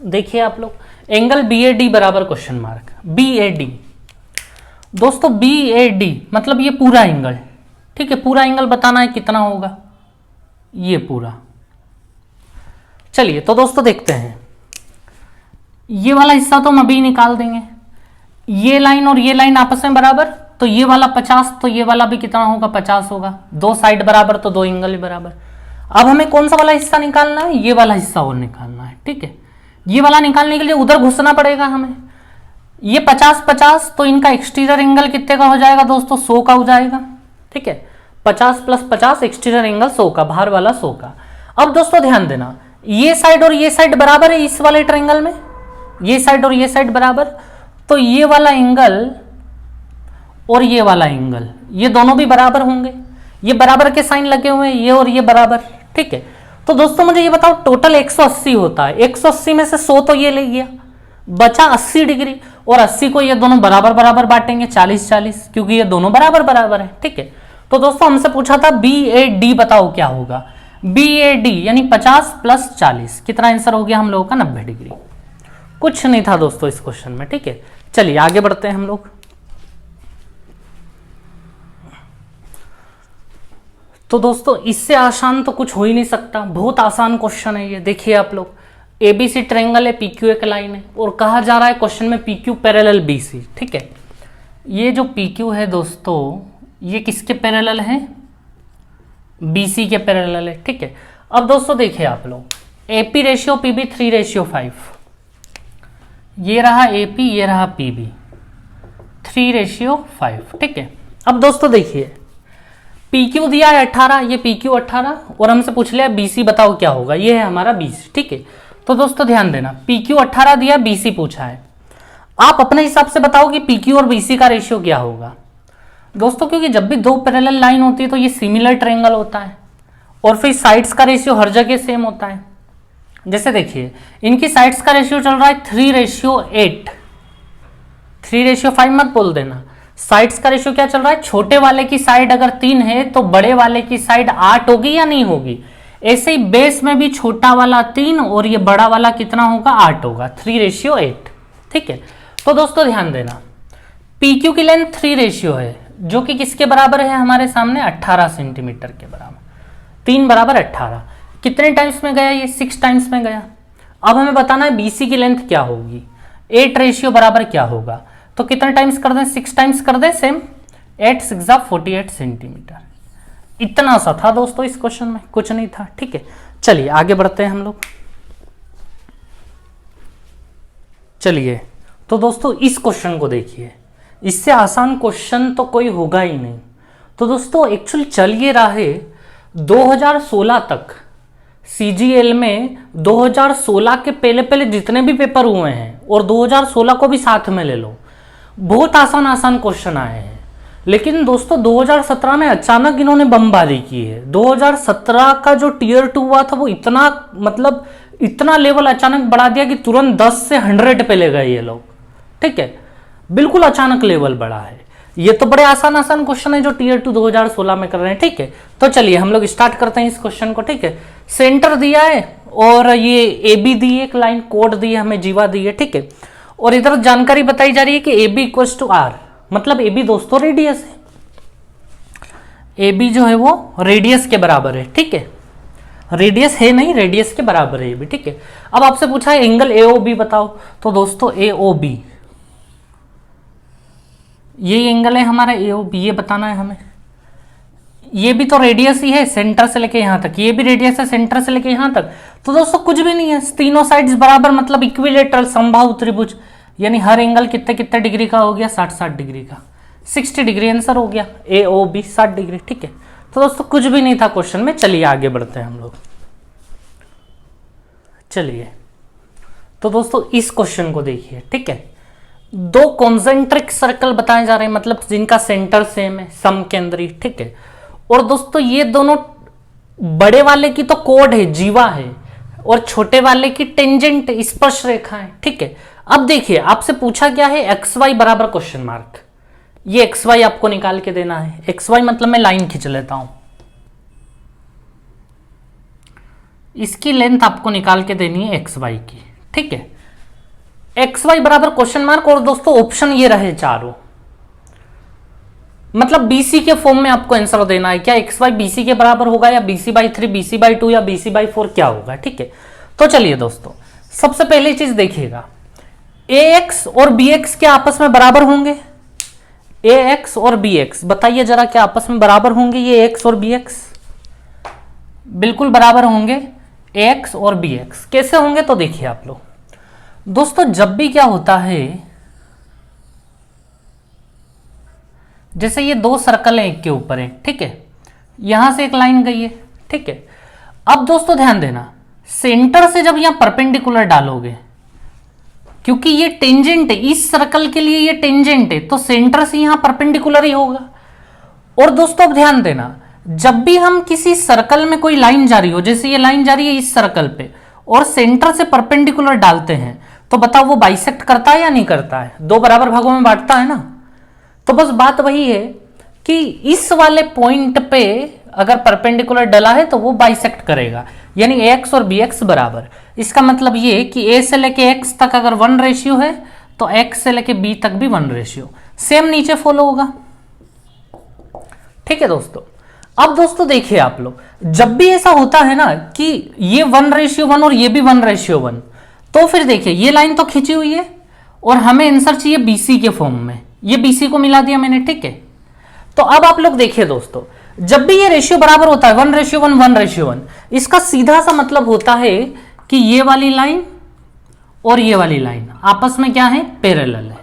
देखिए आप लोग, एंगल BAD बराबर क्वेश्चन मार्क, BAD दोस्तों, BAD मतलब ये पूरा एंगल, ठीक है। पूरा एंगल बताना है कितना होगा, ये पूरा। चलिए तो दोस्तों देखते हैं, ये वाला हिस्सा तो हम अभी निकाल देंगे, ये लाइन और ये लाइन आपस में बराबर, तो ये वाला 50 तो ये वाला भी कितना होगा 50 होगा, दो साइड बराबर तो दो एंगल ही बराबर। अब हमें कौन सा वाला हिस्सा निकालना है, ये वाला हिस्सा और निकालना है, ठीक है। ये वाला निकालने के लिए उधर घुसना पड़ेगा हमें, ये 50 50 तो इनका एक्सटीरियर एंगल कितने का हो जाएगा दोस्तों 100 का हो जाएगा, ठीक है। 50 प्लस 50 एक्सटीरियर एंगल 100 का, बाहर वाला 100 का। अब दोस्तों ध्यान देना, ये साइड और ये साइड बराबर है इस वाले ट्रायंगल में, ये साइड और ये साइड बराबर, तो ये वाला एंगल और ये वाला एंगल ये दोनों भी बराबर होंगे, ये बराबर के साइन लगे हुए हैं, ये और ये बराबर, ठीक है। तो दोस्तों मुझे ये बताओ टोटल 180 होता है, 180 में से 100 तो ये ले गया, बचा 80 डिग्री, और 80 को ये दोनों बराबर बराबर बांटेंगे 40 40, क्योंकि ये दोनों बराबर बराबर है, ठीक है। तो दोस्तों हमसे पूछा था BAD बताओ क्या होगा, BAD यानी 50 प्लस 40 कितना आंसर हो गया हम लोगों का 90 डिग्री। कुछ नहीं था दोस्तों इस क्वेश्चन में, ठीक है। चलिए आगे बढ़ते हैं हम लोग। तो दोस्तों इससे आसान तो कुछ हो ही नहीं सकता, बहुत आसान क्वेश्चन है ये। देखिए आप लोग, ABC ट्रायंगल है, PQ एक लाइन है, और कहा जा रहा है क्वेश्चन में PQ पैरेलल BC, ठीक है। ये जो PQ है दोस्तों, ये किसके पैरेलल है, BC के पैरेलल है, ठीक है। अब दोस्तों देखिए आप लोग, AP रेशियो PB 3:5, ये रहा AP, ये रहा PB 3:5, ठीक है। अब दोस्तों देखिए PQ दिया है 18, ये PQ 18, और हमसे पूछ लिया BC बताओ क्या होगा, ये है हमारा BC, ठीक है। तो दोस्तों ध्यान देना, PQ 18 दिया, BC पूछा है, आप अपने हिसाब से बताओ कि PQ और BC का रेशियो क्या होगा दोस्तों, क्योंकि जब भी दो पैरेलल लाइन होती है तो ये सिमिलर ट्रायंगल होता है, और फिर साइड्स का रेशियो हर जगह सेम होता है। जैसे देखिए इनकी साइड्स का रेशियो चल रहा है 3:8, 3:5 मत बोल देना, साइड्स का रेशियो क्या चल रहा है, छोटे वाले की साइड अगर 3 है तो बड़े वाले की साइड 8 होगी या नहीं होगी। ऐसे ही बेस में भी छोटा वाला 3 और ये बड़ा वाला कितना होगा 8 होगा, 3:8, ठीक है। तो दोस्तों ध्यान देना, PQ की लेंथ 3 रेशियो है, जो कि किसके बराबर है हमारे सामने 18 सेंटीमीटर के बराबर, 3 बराबर 18, कितने टाइम्स में गया ये 6 टाइम्स में गया। अब हमें बताना है BC की लेंथ क्या होगी, 8 रेशियो बराबर क्या होगा, तो कितने टाइम्स कर दें 6 टाइम्स कर दें सेम, 8 6 48 सेंटीमीटर। इतना सा था दोस्तों इस क्वेश्चन में, कुछ नहीं था, ठीक है। चलिए आगे बढ़ते हैं हम लोग। चलिए तो दोस्तों इस क्वेश्चन को देखिए, इससे आसान क्वेश्चन तो कोई होगा ही नहीं। तो दोस्तों एक्चुअली चल ये रहा है 2016 तक CGL में 2016 के पहले पहले जितने भी पेपर हुए हैं और 2016 को भी साथ में ले लो, बहुत आसान आसान क्वेश्चन आए हैं। लेकिन दोस्तों 2017 में अचानक इन्होंने बमबारी की है। 2017 का जो टीयर 2 हुआ था वो इतना मतलब इतना लेवल अचानक बढ़ा दिया कि तुरंत 10 से 100 पे ले गए ये लोग, ठीक है, बिल्कुल अचानक लेवल बढ़ा है। ये तो बड़े आसान आसान क्वेश्चन है जो टीयर 2 2016 में कर रहे हैं, ठीक है। तो चलिए हम लोग स्टार्ट करते हैं इस क्वेश्चन को, ठीक है। सेंटर दिया है और ये ए बी दी है, एक लाइन कोड दी है हमें, जीवा दी है, ठीक है। और इधर जानकारी बताई जा रही है कि A B equal to R, मतलब ए बी दोस्तों रेडियस है, ए बी जो है वो रेडियस के बराबर है, ठीक है। रेडियस है नहीं, रेडियस के बराबर है ए बी, ठीक है। अब आपसे पूछा है एंगल ए ओ बी बताओ, तो दोस्तों ए ओ बी ये एंगल है हमारा ए ओ बी, ये बताना है हमें। ये भी तो रेडियस ही है सेंटर से लेके यहां तक, ये भी रेडियस है सेंटर से लेके यहां तक। तो दोस्तों कुछ भी नहीं है, तीनों साइड्स बराबर, मतलब इक्विलेटरल समबाहु त्रिभुज, यानी हर एंगल कितने कितने डिग्री का हो गया, 60-60 डिग्री का, 60 डिग्री आंसर हो गया, ए ओ बी 60 डिग्री, ठीक है। तो दोस्तों कुछ भी नहीं था क्वेश्चन में। चलिए आगे बढ़ते हैं हम लोग। चलिए तो दोस्तों इस क्वेश्चन को देखिए, ठीक है। दो कॉन्सेंट्रिक सर्कल बताए जा रहे हैं, मतलब जिनका सेंटर सेम है, समकेंद्री, ठीक है। और दोस्तों ये दोनों, बड़े वाले की तो कोड है, जीवा है, और छोटे वाले की टेंजेंट स्पर्श रेखा है, ठीक है। अब देखिए आपसे पूछा क्या है, एक्स वाई बराबर क्वेश्चन मार्क, ये एक्स वाई आपको निकाल के देना है। एक्स वाई मतलब मैं लाइन खींच लेता हूं, इसकी लेंथ आपको निकाल के देनी है एक्स वाई की, ठीक है। एक्स वाई बराबर क्वेश्चन मार्क, और दोस्तों ऑप्शन ये रहे चारों, मतलब बीसी के फॉर्म में आपको आंसर देना है, क्या एक्स वाई बीसी के बराबर होगा, या BC/3, BC/2 या BC/4 क्या होगा, ठीक है। तो चलिए दोस्तों सबसे पहली चीज देखिएगा, AX और BX क्या आपस में बराबर होंगे? AX और BX बताइए जरा, क्या आपस में बराबर होंगे ये AX और BX? बिल्कुल बराबर होंगे AX और BX। कैसे होंगे तो देखिए आप लोग, दोस्तों जब भी क्या होता है, जैसे ये दो सर्कल हैं एक के ऊपर है, ठीक है, यहां से एक लाइन गई है, ठीक है। अब दोस्तों ध्यान देना, सेंटर से जब यहां परपेंडिकुलर डालोगे, क्योंकि ये टेंजेंट है इस सर्कल के लिए, ये टेंजेंट है, तो सेंटर से यहां परपेंडिकुलर ही होगा। और दोस्तों अब ध्यान देना, जब भी हम किसी सर्कल में कोई लाइन जा रही हो, जैसे ये लाइन जा रही है इस सर्कल पे, और सेंटर से परपेंडिकुलर डालते हैं, तो बताओ वो बाइसेक्ट करता है या नहीं करता है? दो बराबर भागों में बांटता है ना। तो बस बात वही है कि इस वाले पॉइंट पे अगर परपेंडिकुलर डला है तो वो बाइसेक्ट करेगा, यानी एक्स और बी एक्स बराबर। इसका मतलब ये कि ए से लेके एक्स तक अगर 1 रेशियो है तो एक्स से लेके बी तक भी 1 रेशियो, सेम नीचे फॉलो होगा, ठीक है दोस्तों। अब दोस्तों देखिए आप लोग, जब भी ऐसा होता है ना कि ये 1:1 और ये भी 1:1, तो फिर देखिए ये लाइन तो खींची हुई है और हमें आंसर चाहिए बीसी के फॉर्म में, ये बीसी को मिला दिया मैंने, ठीक है। तो अब आप लोग देखिए दोस्तों, जब भी ये रेशियो बराबर होता है 1:1 1:1, इसका सीधा सा मतलब होता है कि ये वाली लाइन और ये वाली लाइन आपस में क्या है, पैरेलल है,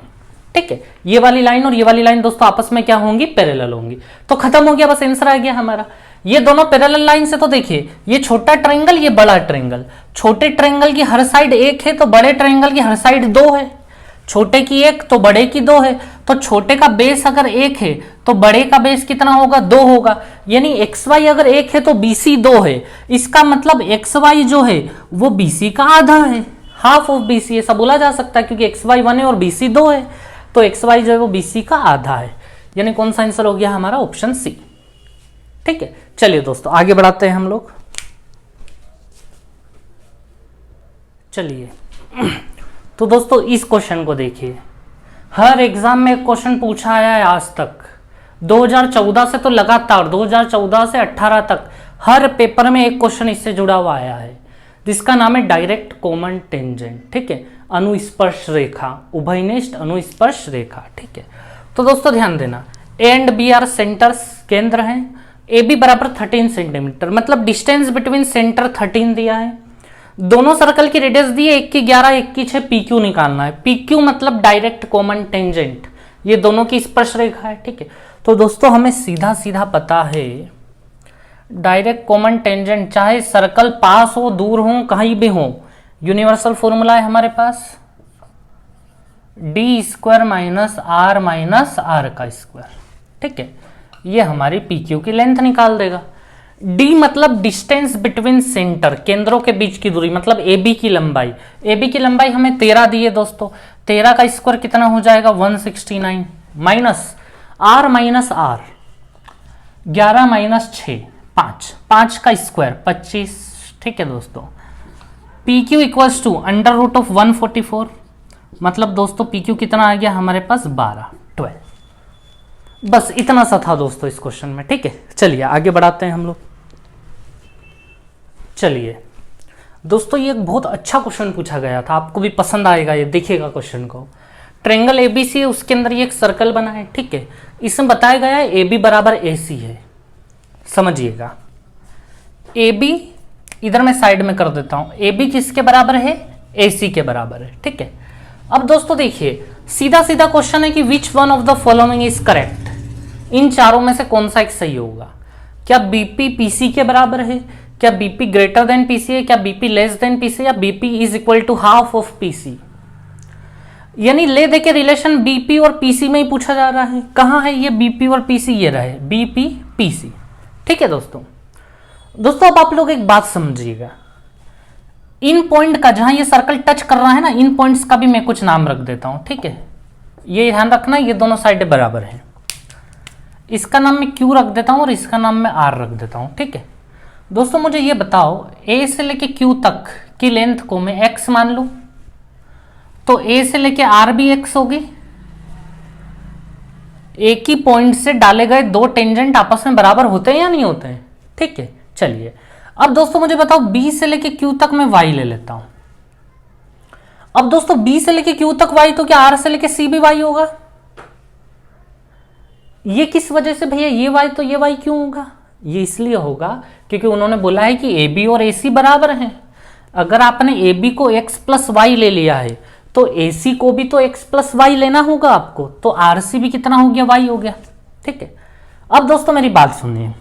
ठीक है। ये वाली लाइन और ये वाली लाइन दोस्तों आपस में क्या होंगी, पैरेलल होंगी। तो खत्म हो गया, बस आंसर आ गया हमारा। ये दोनों पैरेलल लाइन से, तो देखिए ये छोटा ट्रायंगल, ये बड़ा ट्रायंगल, छोटे ट्रायंगल की हर साइड 1 है तो बड़े ट्रायंगल की हर साइड 2 है, छोटे की 1 तो बड़े की 2 है, तो छोटे का बेस अगर 1 है तो बड़े का बेस कितना होगा, 2 होगा, यानी एक्स वाई अगर 1 है तो बीसी 2 है। इसका मतलब एक्स वाई जो है वो बीसी का आधा है, हाफ ऑफ बीसी, ऐसा बोला जा सकता है, क्योंकि एक्स वाई 1 है और बीसी 2 है, तो एक्स वाई जो है वो बीसी का आधा है, यानी कौन सा आंसर हो गया हमारा, ऑप्शन सी, ठीक है। चलिए दोस्तों आगे बढ़ाते हैं हम लोग। चलिए तो दोस्तों इस क्वेश्चन को देखिए, हर एग्जाम में क्वेश्चन पूछा आया है आज तक, 2014 से तो लगातार 2014 से 18 तक हर पेपर में एक क्वेश्चन इससे जुड़ा हुआ आया है, जिसका नाम है डायरेक्ट कॉमन टेंजेंट, ठीक है, अनुस्पर्श रेखा, उभयनिष्ठ अनुस्पर्श रेखा, ठीक है। तो दोस्तों ध्यान देना, A and B are centres, केंद्र हैं, ए बी बराबर 13 सेंटीमीटर, मतलब डिस्टेंस बिटवीन सेंटर 13 दिया है, दोनों सर्कल की रेडियस दी है, एक की 11 एक की 6, पी क्यू निकालना है, पी क्यू मतलब डायरेक्ट कॉमन टेंजेंट, ये दोनों की स्पर्श रेखा है, ठीक है। तो दोस्तों हमें सीधा सीधा पता है डायरेक्ट कॉमन टेंजेंट, चाहे सर्कल पास हो दूर हो कहीं भी हो, यूनिवर्सल फॉर्मूला है हमारे पास d² - r - r², ठीक है, ये हमारी PQ की लेंथ निकाल देगा। D मतलब डिस्टेंस बिटवीन सेंटर, केंद्रों के बीच की दूरी, मतलब AB की लंबाई। AB की लंबाई हमें 13 दी है दोस्तों, 13 का स्क्वायर कितना हो जाएगा 169, minus R minus R 11 minus 6 5, 5 का स्क्वायर 25, ठीक है दोस्तों। PQ equals to under root of 144, मतलब दोस्तों PQ कितना आ गया हमारे पास 12। बस इतना सा था दोस्तों इस क्वेश्चन में, ठीक है। चलिए आगे बढ़ाते हैं हम लोग। चलिए दोस्तों, ये एक बहुत अच्छा क्वेश्चन पूछा गया था, आपको भी पसंद आएगा ये, देखिएगा क्वेश्चन को। ट्रायंगल ABC है, उसके अंदर ये एक सर्कल बना है, ठीक है। इसमें बताया गया है AB बराबर AC है, समझिएगा। AB इधर मैं साइड में कर देता हूं, AB किसके बराबर है, AC के बराबर है, ठीक है। अब दोस्तों देखिए, सीधा सीधा क्वेश्चन है कि which one of the following is correct, इन चारों में से कौन सा एक सही होगा। क्या BP PC के बराबर है, क्या BP ग्रेटर देन PC है, क्या BP लेस देन PC, या BP is equal to half of PC। यानी ले दे के रिलेशन BP और PC में ही पूछा जा रहा है। कहां है ये BP और PC, ये रहे BP PC, ठीक है दोस्तों। अब आप लोग एक बात समझिएगा, इन पॉइंट का जहां ये सर्कल टच कर रहा है ना, इन पॉइंट्स का भी मैं कुछ नाम रख देता हूं, ठीक है। ये ध्यान रखना, ये दोनों साइडें बराबर हैं। इसका नाम मैं Q रख देता हूं और इसका नाम मैं R रख देता हूं, ठीक है दोस्तों। मुझे ये बताओ, A से लेके Q तक की लेंथ को मैं X मान लूं तो A से लेके R भी X होगी। एक ही पॉइंट से डाले गए दो टेंजेंट आपस में बराबर होते हैं या नहीं होते हैं, ठीक है। चलिए अब दोस्तों मुझे बताओ, B से लेके Q तक मैं Y ले लेता हूं। अब दोस्तों B से लेके Q तक Y, तो क्या R से लेके C भी Y होगा। ये किस वजह से भैया, ये Y तो ये Y क्यों होगा, ये इसलिए होगा क्योंकि उन्होंने बोला है कि AB और AC बराबर हैं। अगर आपने AB को X प्लस वाई ले लिया है तो AC को भी तो X प्लस वाई लेना होगा आपको, तो RC भी कितना हो गया, Y हो गया, ठीक है। अब दोस्तों मेरी बात सुनिए,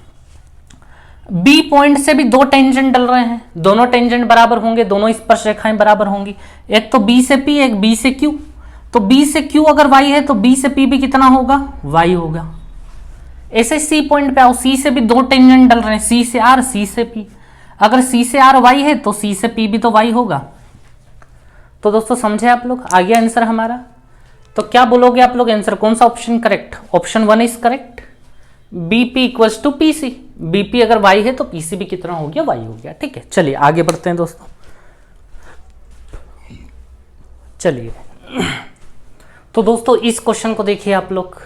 B पॉइंट से भी दो टेंजेंट डल रहे हैं, दोनों टेंजेंट बराबर होंगे, दोनों स्पर्श रेखाएं बराबर होंगी। एक तो B से P, एक B से Q। तो B से Q अगर Y है तो B से P भी कितना होगा, Y होगा। ऐसे C पॉइंट पे आओ, C से भी दो टेंजेंट डल रहे हैं, C से R, C से P। अगर C से R Y है तो C से P भी तो Y होगा। तो दोस्तों समझे आप लोग, आ गया आंसर हमारा। तो क्या बोलोगे आप लोग आंसर, कौन सा option correct, option 1 is correct. BP equals to PC, BP अगर Y है तो PC भी कितना हो गया, Y हो गया, ठीक है। चलिए आगे बढ़ते हैं दोस्तों। चलिए तो दोस्तों इस क्वेश्चन को देखिए आप लोग,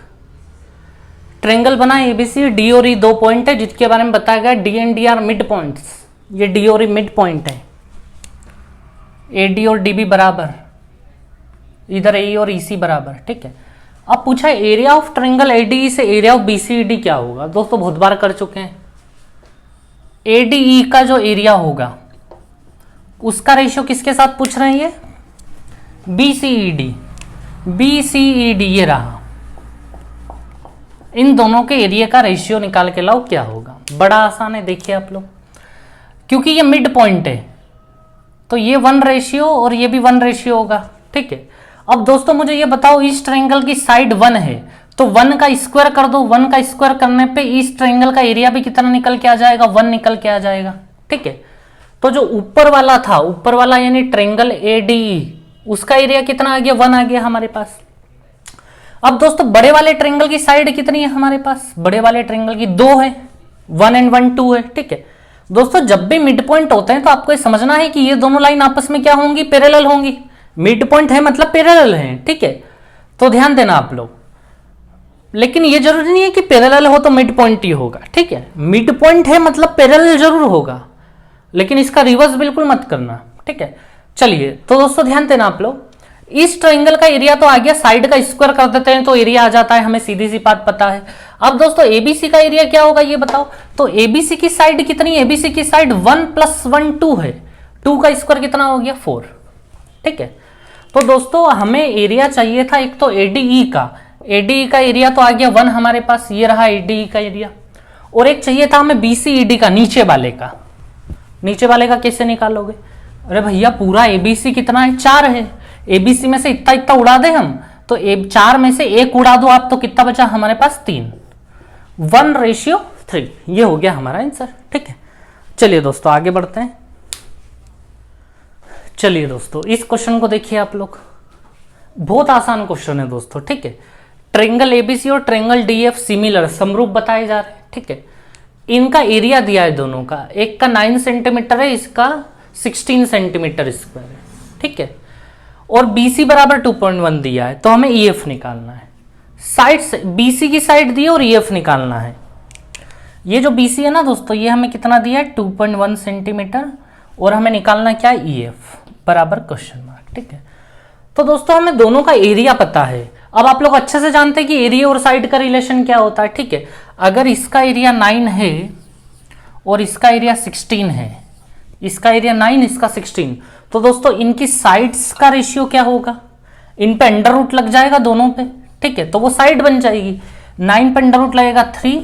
ट्रायंगल बना ABC, D और E दो पॉइंट है जिसके बारे में बताया गया D and D are mid points. ये D और E मिड पॉइंट है, AD और DB बराबर, इधर AE और EC बराबर, ठीक है। अब पूछा एरिया ऑफ ट्रायंगल ADE से एरिया ऑफ BCD क्या होगा। दोस्तों बहुत बार कर चुके हैं, ADE का जो एरिया होगा उसका रेशियो किसके साथ पूछ रहे हैं, ये BCED, ये रहा। इन दोनों के एरिया का रेशियो निकाल के लाओ, क्या होगा। बड़ा आसान है, देखिए आप लोग, क्योंकि ये मिड पॉइंट है तो ये 1 रेशियो और ये भी 1 रेशियो होगा, ठीक है। अब दोस्तों मुझे ये बताओ, इस ट्रायंगल की साइड 1 है तो 1 का स्क्वायर कर दो, 1 का स्क्वायर करने पे इस ट्रायंगल का एरिया भी कितना निकल के आ जाएगा, 1 निकल के आ जाएगा, ठीक है। तो जो ऊपर वाला था, ऊपर वाला यानी ट्रायंगल ADE, उसका एरिया कितना आ गया, 1 आ गया हमारे पास। अब दोस्तों बड़े वाले ट्रायंगल की साइड कितनी है हमारे पास, बड़े वाले ट्रायंगल की 2 है, 1 and 1 2 है, ठीक है। दोस्तों जब भी मिड पॉइंट होते हैं तो आपको ये समझना है कि ये दोनों लाइन आपस में क्या होंगी, पैरेलल होंगी। मिड पॉइंट है मतलब पैरेलल है, ठीक है। तो ध्यान देना आप लोग, लेकिन ये जरूरी नहीं है कि पैरेलल हो तो मिड पॉइंट ही होगा, ठीक है। मिड पॉइंट है मतलब पैरेलल जरूर होगा, लेकिन इसका रिवर्स बिल्कुल मत करना, ठीक है। चलिए तो दोस्तों ध्यान देना आप लोग, इस ट्रायंगल का एरिया तो आ गया, साइड का स्क्वायर कर देते हैं तो एरिया आ जाता है, हमें सीधी सी बात पता है। अब दोस्तों ABC का एरिया क्या होगा ये बताओ। तो ABC की साइड कितनी, ABC की साइड 1 + 1 2 है, 2 का स्क्वायर कितना हो गया 4, ठीक है। तो दोस्तों हमें एरिया चाहिए था एक तो ADE का, ADE का एरिया तो आ गया 1 हमारे पास, ये रहा ADE का एरिया, और एक चाहिए था हमें BCED का, नीचे वाले का। नीचे वाले का कैसे निकालोगे, अरे भैया पूरा ABC कितना है, 4 है, ABC में से इतना इतना उड़ा दे हम, तो 4 में से 1 उड़ा दो आप तो कितना बचा हमारे पास 3। 1:3। ये हो गया हमारा आंसर, ठीक है। चलिए दोस्तों आगे बढ़ते हैं। चलिए दोस्तों इस क्वेश्चन को देखिए आप लोग, बहुत आसान क्वेश्चन है दोस्तों, ठीक है। ट्रायंगल एबीसी और ट्रायंगल डीएफ सिमिलर समरूप बताए जा रहे हैं, ठीक है। इनका एरिया दिया है दोनों का, एक का 9 सेंटीमीटर है, इसका 16 सेंटीमीटर स्क्वायर है, ठीक है। और बीसी बराबर 2.1 दिया है, तो हमें ईएफ निकालना है। साइड से बीसी की साइड दी है और ईएफ निकालना है। ये जो बीसी है ना दोस्तों, ये हमें कितना दिया है 2.1 सेंटीमीटर, और हमें निकालना क्या है ईएफ बराबर क्वेश्चन मार्क, ठीक है। तो दोस्तों हमें दोनों का एरिया पता है। अब आप लोग अच्छे से जानते हैं कि एरिया और साइड का रिलेशन क्या होता है, ठीक है। अगर इसका एरिया 9 है और इसका एरिया 16 है, इसका एरिया 9 इसका 16, तो दोस्तों इनकी साइड्स का रेशियो क्या होगा, इन पे अंडर रूट लग जाएगा दोनों पे, ठीक है। तो वो साइड बन जाएगी। 9 पे अंडर रूट लगेगा 3,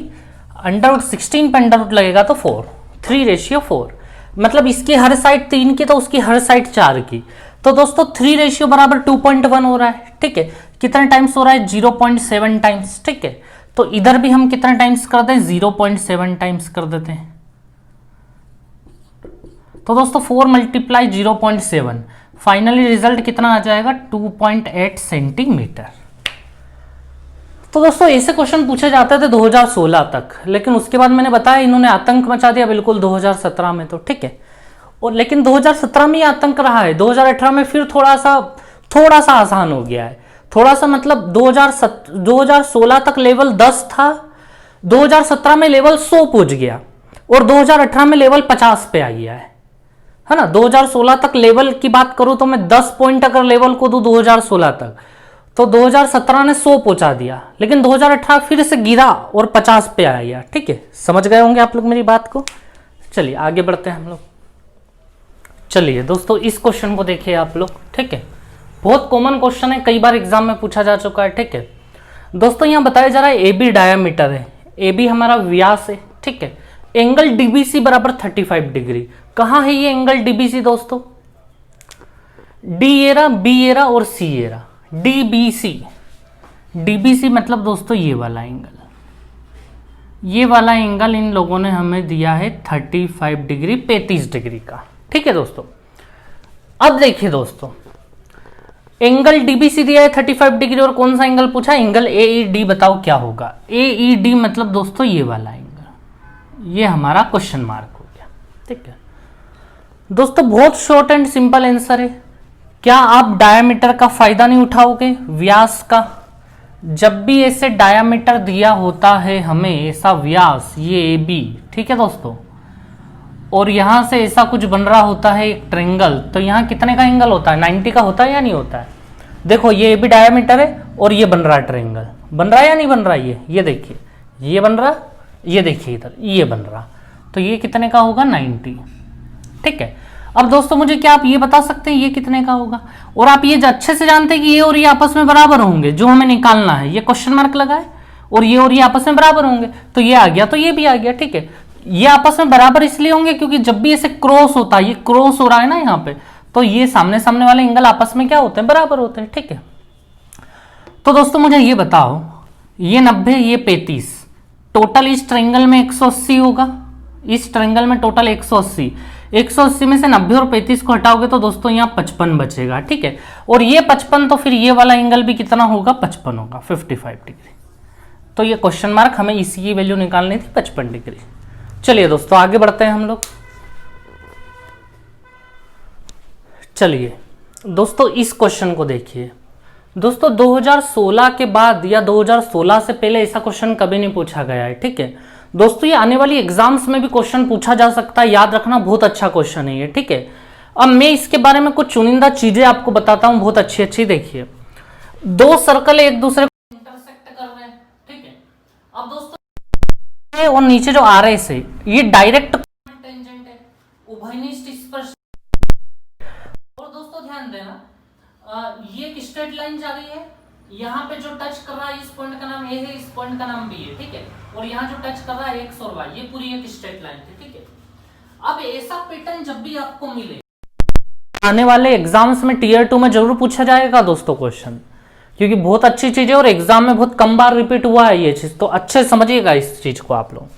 अंडर रूट 16 पे अंडर रूट लगेगा तो 4, 3:4। मतलब इसकी हर साइड 3 की तो उसकी हर साइड 4 की। तो दोस्तों 3 बराबर 2.1 हो रहा है, ठीक है। कितने टाइम्स हो रहा है 0.7 टाइम्स, ठीक है। तो इधर भी हम कितना टाइम्स कर दें 0.7 टाइम्स कर देते हैं। तो दोस्तों 4 × 0.7, फाइनली रिजल्ट कितना आ जाएगा 2.8 सेंटीमीटर। तो दोस्तों ऐसे क्वेश्चन पूछे जाते थे 2016 तक, लेकिन उसके बाद मैंने बताया इन्होंने आतंक मचा दिया बिल्कुल 2017 में, तो ठीक है। और लेकिन 2017 में ये आतंक रहा है, 2018 में फिर थोड़ा सा आसान हो गया है। थोड़ा सा मतलब 2016 तक लेवल 10 था, 2017 में लेवल 100 पहुंच गया, और 2018 में लेवल 50 पे आ गया है ना। 2016 तक लेवल की बात करूं तो मैं 10 पॉइंट अगर लेवल को दूं 2016 तक, तो 2017 ने 100 पहुंचा दिया, लेकिन 2018 फिर से गिरा और 50 पे आ गया, ठीक है। समझ गए होंगे आप लोग मेरी बात को। चलिए आगे बढ़ते हैं हम लोग। चलिए दोस्तों इस क्वेश्चन को देखिए आप लोग, ठीक है। बहुत कॉमन क्वेश्चन है, कई बार एग्जाम में पूछा जा चुका है, ठीक है। दोस्तों यहां बताया जा रहा है ए बी डायामीटर है, ए बी हमारा व्यास है, ठीक है। एंगल डीबीसी बराबर 35 डिग्री। कहां है ये एंगल डीबीसी दोस्तों, डी एरा, बी एरा और सी एरा। डीबीसी, डीबीसी मतलब दोस्तों ये वाला एंगल, ये वाला एंगल इन लोगों ने हमें दिया है 35 डिग्री, 35 डिग्री का, ठीक है दोस्तों। अब देखिए दोस्तों एंगल डीबीसी दिया है 35 डिग्री, और कौन सा एंगल पूछा, एंगल एईडी बताओ क्या होगा। एईडी मतलब दोस्तों ये वाला एंगल, ये हमारा क्वेश्चन मार्क हो गया, ठीक है दोस्तों। बहुत शॉर्ट एंड सिंपल आंसर है। क्या आप डायामीटर का फायदा नहीं उठाओगे, व्यास का। जब भी ऐसे डायामीटर दिया होता है हमें, ऐसा व्यास ये ए बी, ठीक है दोस्तों, और यहां से ऐसा कुछ बन रहा होता है एक ट्रायंगल, तो यहां कितने का एंगल होता है 90 का होता है या नहीं होता है। देखो ये भी डायामीटर है और ये बन रहा है ट्रायंगल, बन रहा है या नहीं बन रहा है, ये देखिए ये बन रहा, ये देखिए इधर ये बन रहा, तो ये कितने का होगा 90, ठीक है। अब दोस्तों मुझे क्या आप ये बता सकते हैं ये कितने का होगा, और आप ये अच्छे से जानते हैं कि ये और ये आपस में बराबर होंगे, जो हमें निकालना है ये क्वेश्चन मार्क लगा है, और ये आपस में बराबर होंगे, तो ये आ गया तो ये भी आ गया, ठीक है। ये आपस में बराबर इसलिए होंगे क्योंकि जब भी ऐसे क्रॉस होता है, ये क्रॉस हो रहा है ना यहाँ पे, तो ये सामने सामने वाले एंगल आपस में क्या होते हैं, बराबर होते हैं, ठीक है। तो दोस्तों मुझे ये बताओ, ये 90 ये 35, टोटल इस ट्रायंगल में 180 होगा, इस ट्रायंगल में टोटल 180 में से 90 और 35 को हटाओगे तो दोस्तों यहाँ 55 बचेगा, ठीक है। और ये 55 तो फिर ये वाला एंगल भी कितना होगा 55 होगा, 55 डिग्री। तो ये क्वेश्चन मार्क हमें इसी की वैल्यू निकालनी थी 55 डिग्री। चलिए दोस्तों आगे बढ़ते हैं हम लोग। चलिए दोस्तों इस क्वेश्चन को देखिए दोस्तों, 2016 के बाद या 2016 से पहले ऐसा क्वेश्चन कभी नहीं पूछा गया है, ठीक है दोस्तों। ये आने वाली एग्जाम्स में भी क्वेश्चन पूछा जा सकता है, याद रखना बहुत अच्छा क्वेश्चन है ये, ठीक है। अब मैं इसके बारे में कुछ चुनिंदा चीजें आपको बताता हूं, बहुत अच्छी अच्छी। देखिए दो सर्कल एक दूसरे को इंटरसेक्ट कर रहे हैं, ठीक है। अब दोस्तों और नीचे जो आर एस है ये डायरेक्ट टेंजेंट है, उभयनिष्ठ स्पर्श। और दोस्तों ध्यान देना ये एक स्ट्रेट लाइन जा रही है, यहाँ पे जो टच कर रहा है इस पॉइंट का नाम ए है, इस पॉइंट का नाम बी है, ठीक है। और यहाँ जो टच कर रहा है एक्स और वाई, ये पूरी एक स्ट्रेट लाइन थी, ठीक है। अब ऐसा पैटर्न जब भी आपको मिले, आने वाले एग्जाम्स में टीयर 2 में जरूर पूछा जाएगा दोस्तों क्वेश्चन, क्योंकि बहुत अच्छी चीज है और एग्जाम में बहुत कम बार रिपीट हुआ है ये चीज, तो अच्छे से समझिएगा इस चीज को आप लोग।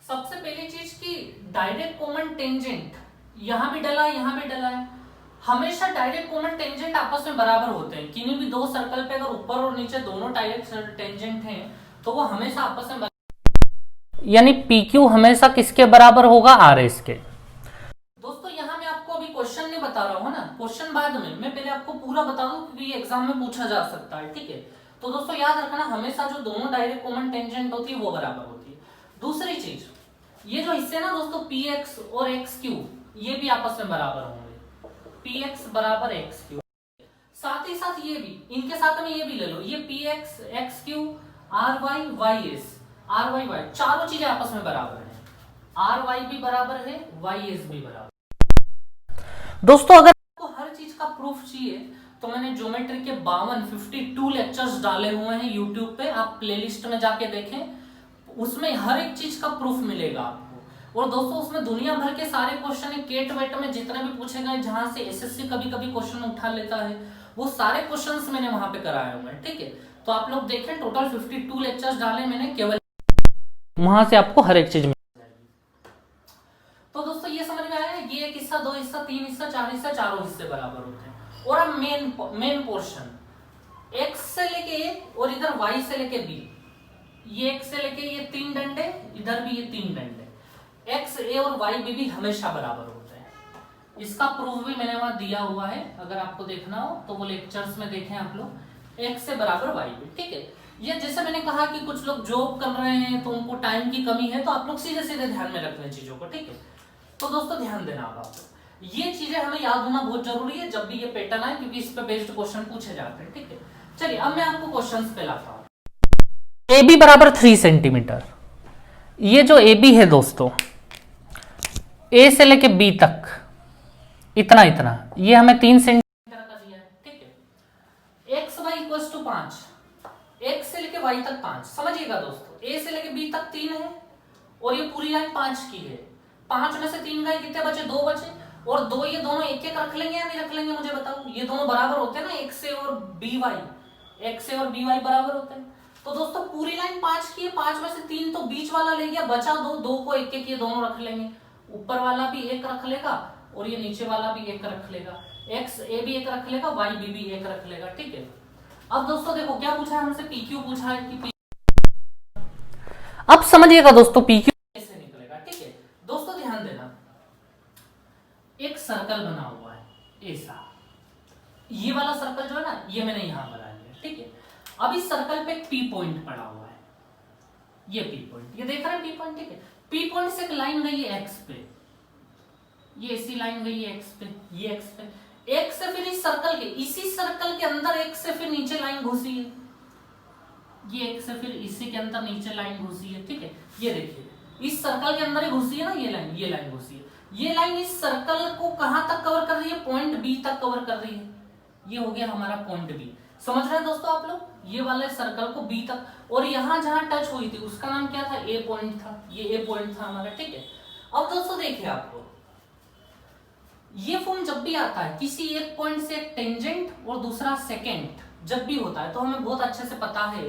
सबसे पहली चीज की डायरेक्ट कॉमन टेंजेंट यहां भी डला है, यहां भी डला है। हमेशा डायरेक्ट कॉमन टेंजेंट आपस में बराबर होते हैं। किन्हीं भी दो सर्कल पे अगर ऊपर और नीचे दोनों डायरेक्ट टेंजेंट हैं तो वो हमेशा आपस में यानी PQ हमेशा किसके बराबर होगा, RS के। दोस्तों यहाँ मैं आपको अभी क्वेश्चन नहीं बता रहा हूँ ना, क्वेश्चन बाद में, मैं पहले आपको पूरा बता दूं क्योंकि ये एग्जाम में पूछा जा सकता है, ठीक है। तो दोस्तों याद रखना हमेशा जो दोनों डायरेक्ट कॉमन टेंजेंट होती है वो बराबर होती है। दूसरी चीज, ये जो हिस्से ना दोस्तों PX और XQ ये भी आपस में बराबर होंगे, PX बराबर XQ। साथ ही साथ ये भी, इनके साथ में ये भी ले लो, ये PX XQ RY YS RYY चारों चीजें आपस में बराबर है। RY भी बराबर है, YS भी बराबर। दोस्तों अगर आपको हर चीज का प्रूफ चाहिए तो मैंने ज्योमेट्री के 52 लेक्चर्स डाले हुए हैं यूट्यूब पे, आप प्लेलिस्ट में जाके देखें, उसमें हर एक चीज का प्रूफ मिलेगा आपको। और दोस्तों उसमें दुनिया भर के सारे क्वेश्चन है, केट वेट में जितने भी पूछे गए, जहां से एसएससी कभी कभी क्वेश्चन उठा लेता है, वो सारे क्वेश्चंस मैंने वहां पे कराए हुए हैं, ठीक है। तो आप लोग देखें, टोटल 52 लेक्चर्स डाले मैंने, केवल वहां से आपको हर एक चीज मिल जाएगी। तो दोस्तों ये समझ में आया, ये एक हिस्सा, दो हिस्सा, तीन हिस्सा, चार हिस्सा, चारों हिस्से बराबर होते हैं। और अब मेन पोर्शन, x से लेके ए और इधर y से लेके b, ये x से लेके ये 3 डंडे, इधर भी ये 3 डंडे, x a और y b भी हमेशा बराबर होते हैं। इसका प्रूफ भी मैंने वहां दिया हुआ है, अगर आपको देखना हो तो वो लेक्चर्स में देखें आप लोग, x से बराबर y b, ठीक है। ये जैसे मैंने कहा कि कुछ लोग जॉब कर रहे हैं तो उनको टाइम की कमी है, तो आप लोग सीधे सीधे ध्यान में रखने चीजों को, ठीक है। तो दोस्तों ध्यान देना आप लोग, ये चीजें हमें याद होना बहुत जरूरी है जब भी ये पैटर्न आए, क्योंकि इस पे बेस्ड क्वेश्चन पूछे जाते हैं, ठीक है। चलिए अब मैं आपको क्वेश्चंस पे लाता हूं। AB बराबर 3 सेंटीमीटर, ये जो AB है दोस्तों, A से लेके B तक इतना इतना, ये हमें 3 सेंटीमीटर का दिया है, ठीक है। XY इक्वल्स टू 5, x से लेके y तक 5, समझिएगा दोस्तों, a से लेके b तक 3 है और ये पूरी लाइन 5 की है। 5 में से 3 गए, कितने बचे, 2 बचे, और 2 ये दोनों एक एक रख लेंगे या नहीं रख लेंगे, मुझे बताओ। ये दोनों बराबर होते हैं ना, x से और by बराबर होते हैं। तो दोस्तों पूरी लाइन 5 की है, 5 में से 3 तो बीच वाला ले गया, बचा 2 को एक एक ये दोनों रख लेंगे, ऊपर वाला भी एक रख लेगा और ये नीचे वाला भी एक रख लेगा, x a भी एक रख लेगा, y b भी एक रख लेगा, ठीक है। अब दोस्तों देखो क्या पूछा है हमसे, PQ पूछा है कि अब समझिएगा दोस्तों PQ कैसे निकलेगा, ठीक है। दोस्तों ध्यान देना, एक सर्कल बना हुआ है ऐसा, ये वाला सर्कल जो है ना, ये मैंने यहां बना लिया, ठीक है। अब इस सर्कल पे एक P पॉइंट पड़ा हुआ है, ये P पॉइंट, ये देख रहे हैं P पॉइंट, ठीक है। P पॉइंट से एक लाइन गई है x पे, ये ऐसी लाइन गई है x पे, ये x पे, एक से फिर इस सर्कल के, इसी सर्कल के अंदर एक से फिर नीचे लाइन घुसी है, ये एक से फिर इसी के अंदर नीचे लाइन घुसी है, ठीक है। ये देखिए इस सर्कल के अंदर ही घुसी है ना, ये लाइन घुसी है, ये लाइन इस सर्कल को कहां तक कवर कर रही है, पॉइंट बी तक कवर कर रही है, ये हो गया हमारा पॉइंट बी। समझ रहे हैं दोस्तों आप लोग, ये वाले सर्कल को बी तक, और यहां जहां टच हुई थी उसका नाम क्या था, ए पॉइंट था, ये ए पॉइंट था हमारा, ठीक है। अब दोस्तों देखिए आपको ये फॉर्म जब भी आता है, किसी एक पॉइंट से एक टेंजेंट और दूसरा सेकेंट जब भी होता है, तो हमें बहुत अच्छे से पता है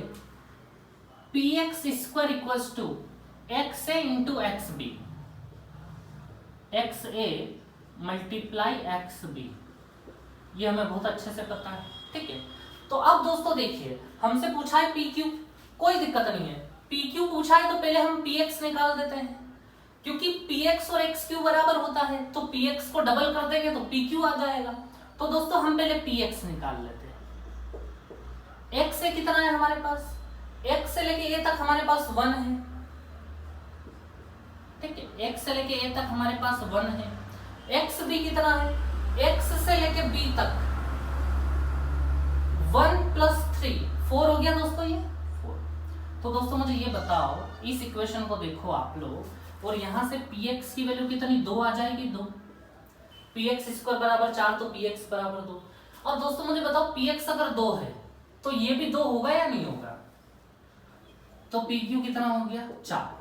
px square equals to X A into X B, X A multiply X B, ये हमें बहुत अच्छे से पता है, ठीक है। तो अब दोस्तों देखिए हमसे पूछा है PQ, कोई दिक्कत नहीं है, PQ पूछा है तो पहले हम PX निकाल देते हैं, क्योंकि px और xq बराबर होता है, तो px को डबल कर देंगे तो pq आ जाएगा। तो दोस्तों हम पहले px निकाल लेते हैं। x से कितना है हमारे पास, x से लेके a तक हमारे पास 1 है, ठीक है। x से लेके a तक हमारे पास 1 है, xb कितना है, x से लेके b तक 1 + 3 4 हो गया दोस्तों, ये 4। तो दोस्तों मुझे ये बताओ, इस इक्वेशन को देखो आप लोग, और यहां से px की वैल्यू कितनी, 2 आ जाएगी, 2, px स्क्वायर बराबर 4, तो px बराबर 2। अब दोस्तों मुझे बताओ px अगर 2 है तो ये भी 2 होगा या नहीं होगा, तो pq कितना हो गया, 4।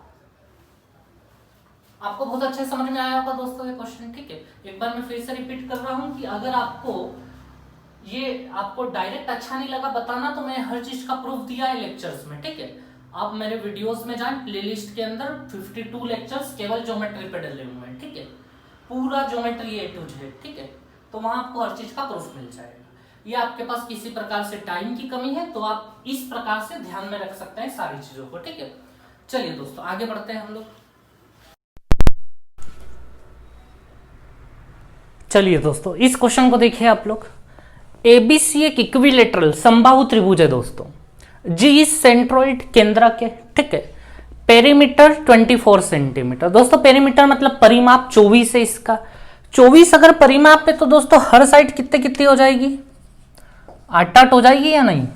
आपको बहुत अच्छे समझ में आया होगा दोस्तों ये क्वेश्चन, ठीक है। एक बार मैं फिर से रिपीट कर रहा हूं कि अगर आपको ये आपको डायरेक्ट अच्छा नहीं लगा बताना, तो मैं हर चीज का प्रूफ दिया है लेक्चर्स में, ठीक है। आप मेरे वीडियोस में जाएं, प्लेलिस्ट के अंदर 52 लेक्चर्स केवल ज्योमेट्री पे डले हुए हैं, ठीक है, पूरा ज्योमेट्री A to Z, ठीक है। तो वहां आपको हर चीज का प्रूफ मिल जाएगा। ये आपके पास किसी प्रकार से टाइम की कमी है तो आप इस प्रकार से ध्यान में रख सकते हैं सारी चीजों को, ठीक है। चलिए दोस्तों आगे बढ़ते हैं हम लोग। चलिए दोस्तों इस क्वेश्चन को देखिए आप लोग। एबीसी एक इक्विलेटरल समबाहु त्रिभुज है दोस्तों। जी इस सेंट्रोइड केंद्र के, ठीक है। Perimeter 24 centimetre. दोस्तों पेरीमीटर मतलब परिमाप 24 है इसका। 24 अगर परिमाप है तो दोस्तों हर साइड कितने कितनी हो जाएगी, 8-8 हो जाएगी या नहीं।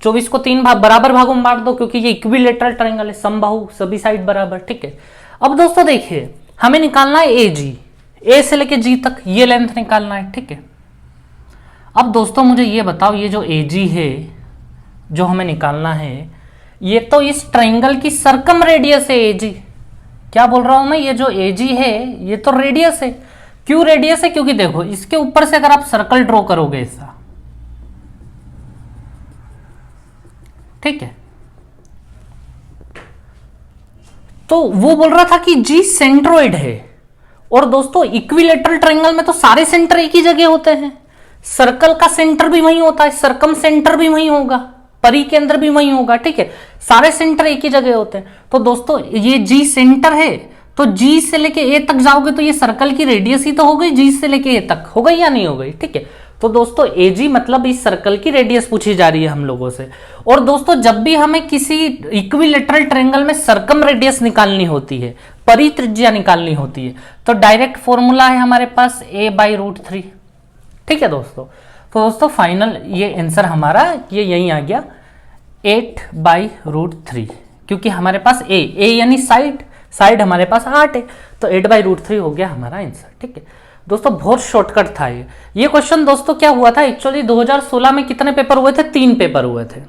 24 को 3 भाग बराबर भागों में बांट दो, क्योंकि ये इक्विलेटरल ट्रायंगल है, समबाहु, सभी साइड बराबर, ठीक है। अब दोस्तों देखिए हमें निकालना है ए जी, ए से लेके जी तक ये लेंथ निकालना है, ठीक है। अब दोस्तों मुझे ये बताओ, ये जो ए जी है जो हमें निकालना है, ये तो इस ट्रायंगल की सर्कम रेडियस है ए जी। क्या बोल रहा हूं मैं, ये जो ए जी है ये तो रेडियस है। क्यों रेडियस है, क्योंकि देखो इसके ऊपर से अगर आप सर्कल ड्रॉ करोगे ऐसा, ठीक है, तो वो बोल रहा था कि जी सेंट्रोइड है। और दोस्तों इक्विलेटरल ट्रायंगल में तो सारे सेंटर एक ही जगह होते हैं। सर्कल का सेंटर भी वहीं होता है, सर्कम सेंटर भी वहीं होगा, परी के अंदर भी वहीं होगा, ठीक है। सारे सेंटर एक ही जगह होते हैं। तो दोस्तों ये जी सेंटर है, तो जी से लेके ए तक जाओगे तो ये सर्कल की रेडियस ही तो हो गई, जी से लेके ए तक हो गई या नहीं हो गई, ठीक है। तो दोस्तों ए जी मतलब इस सर्कल की रेडियस पूछी जा रही है हम लोगों से। और दोस्तों जब भी हमें किसी इक्विलेटरल ट्रायंगल में सर्कम रेडियस निकालनी होती है, परित्रिज्या निकालनी होती है, तो डायरेक्ट फॉर्मूला है हमारे पास a/√3, ठीक है दोस्तों। तो दोस्तों फाइनल ये आंसर हमारा ये यही आ गया 8/√3, क्योंकि हमारे पास ए यानी साइड हमारे पास 8 है, तो 8/√3 हो गया हमारा आंसर, ठीक है दोस्तों। बहुत शॉर्टकट था ये क्वेश्चन। दोस्तों क्या हुआ था एक्चुअली 2016 में कितने पेपर हुए थे, 3 पेपर हुए थे।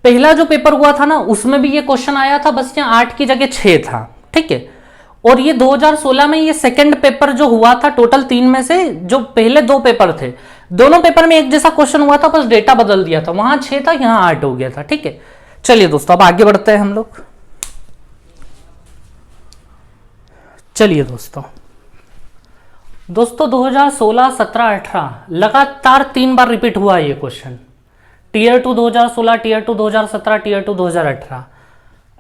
पहला जो पेपर हुआ था ना उसमें भी ये क्वेश्चन आया था, बस यहाँ 8 की जगह 6 था, ठीक है। और ये 2016 में ये सेकंड पेपर जो हुआ था, टोटल 3 में से जो पहले 2 पेपर थे, दोनों पेपर में एक जैसा क्वेश्चन हुआ था, बस डेटा बदल दिया था, वहां 6 था यहाँ 8 हो गया था, ठीक है। चलिए दोस्तों अब आगे बढ़ते हैं हम लोग। चलिए दोस्तों 2016, 17, 18 लगातार 3 बार रिपीट हुआ ये क्वेश्चन। Tier 2 2016, tier 2 2017, tier 2 2018।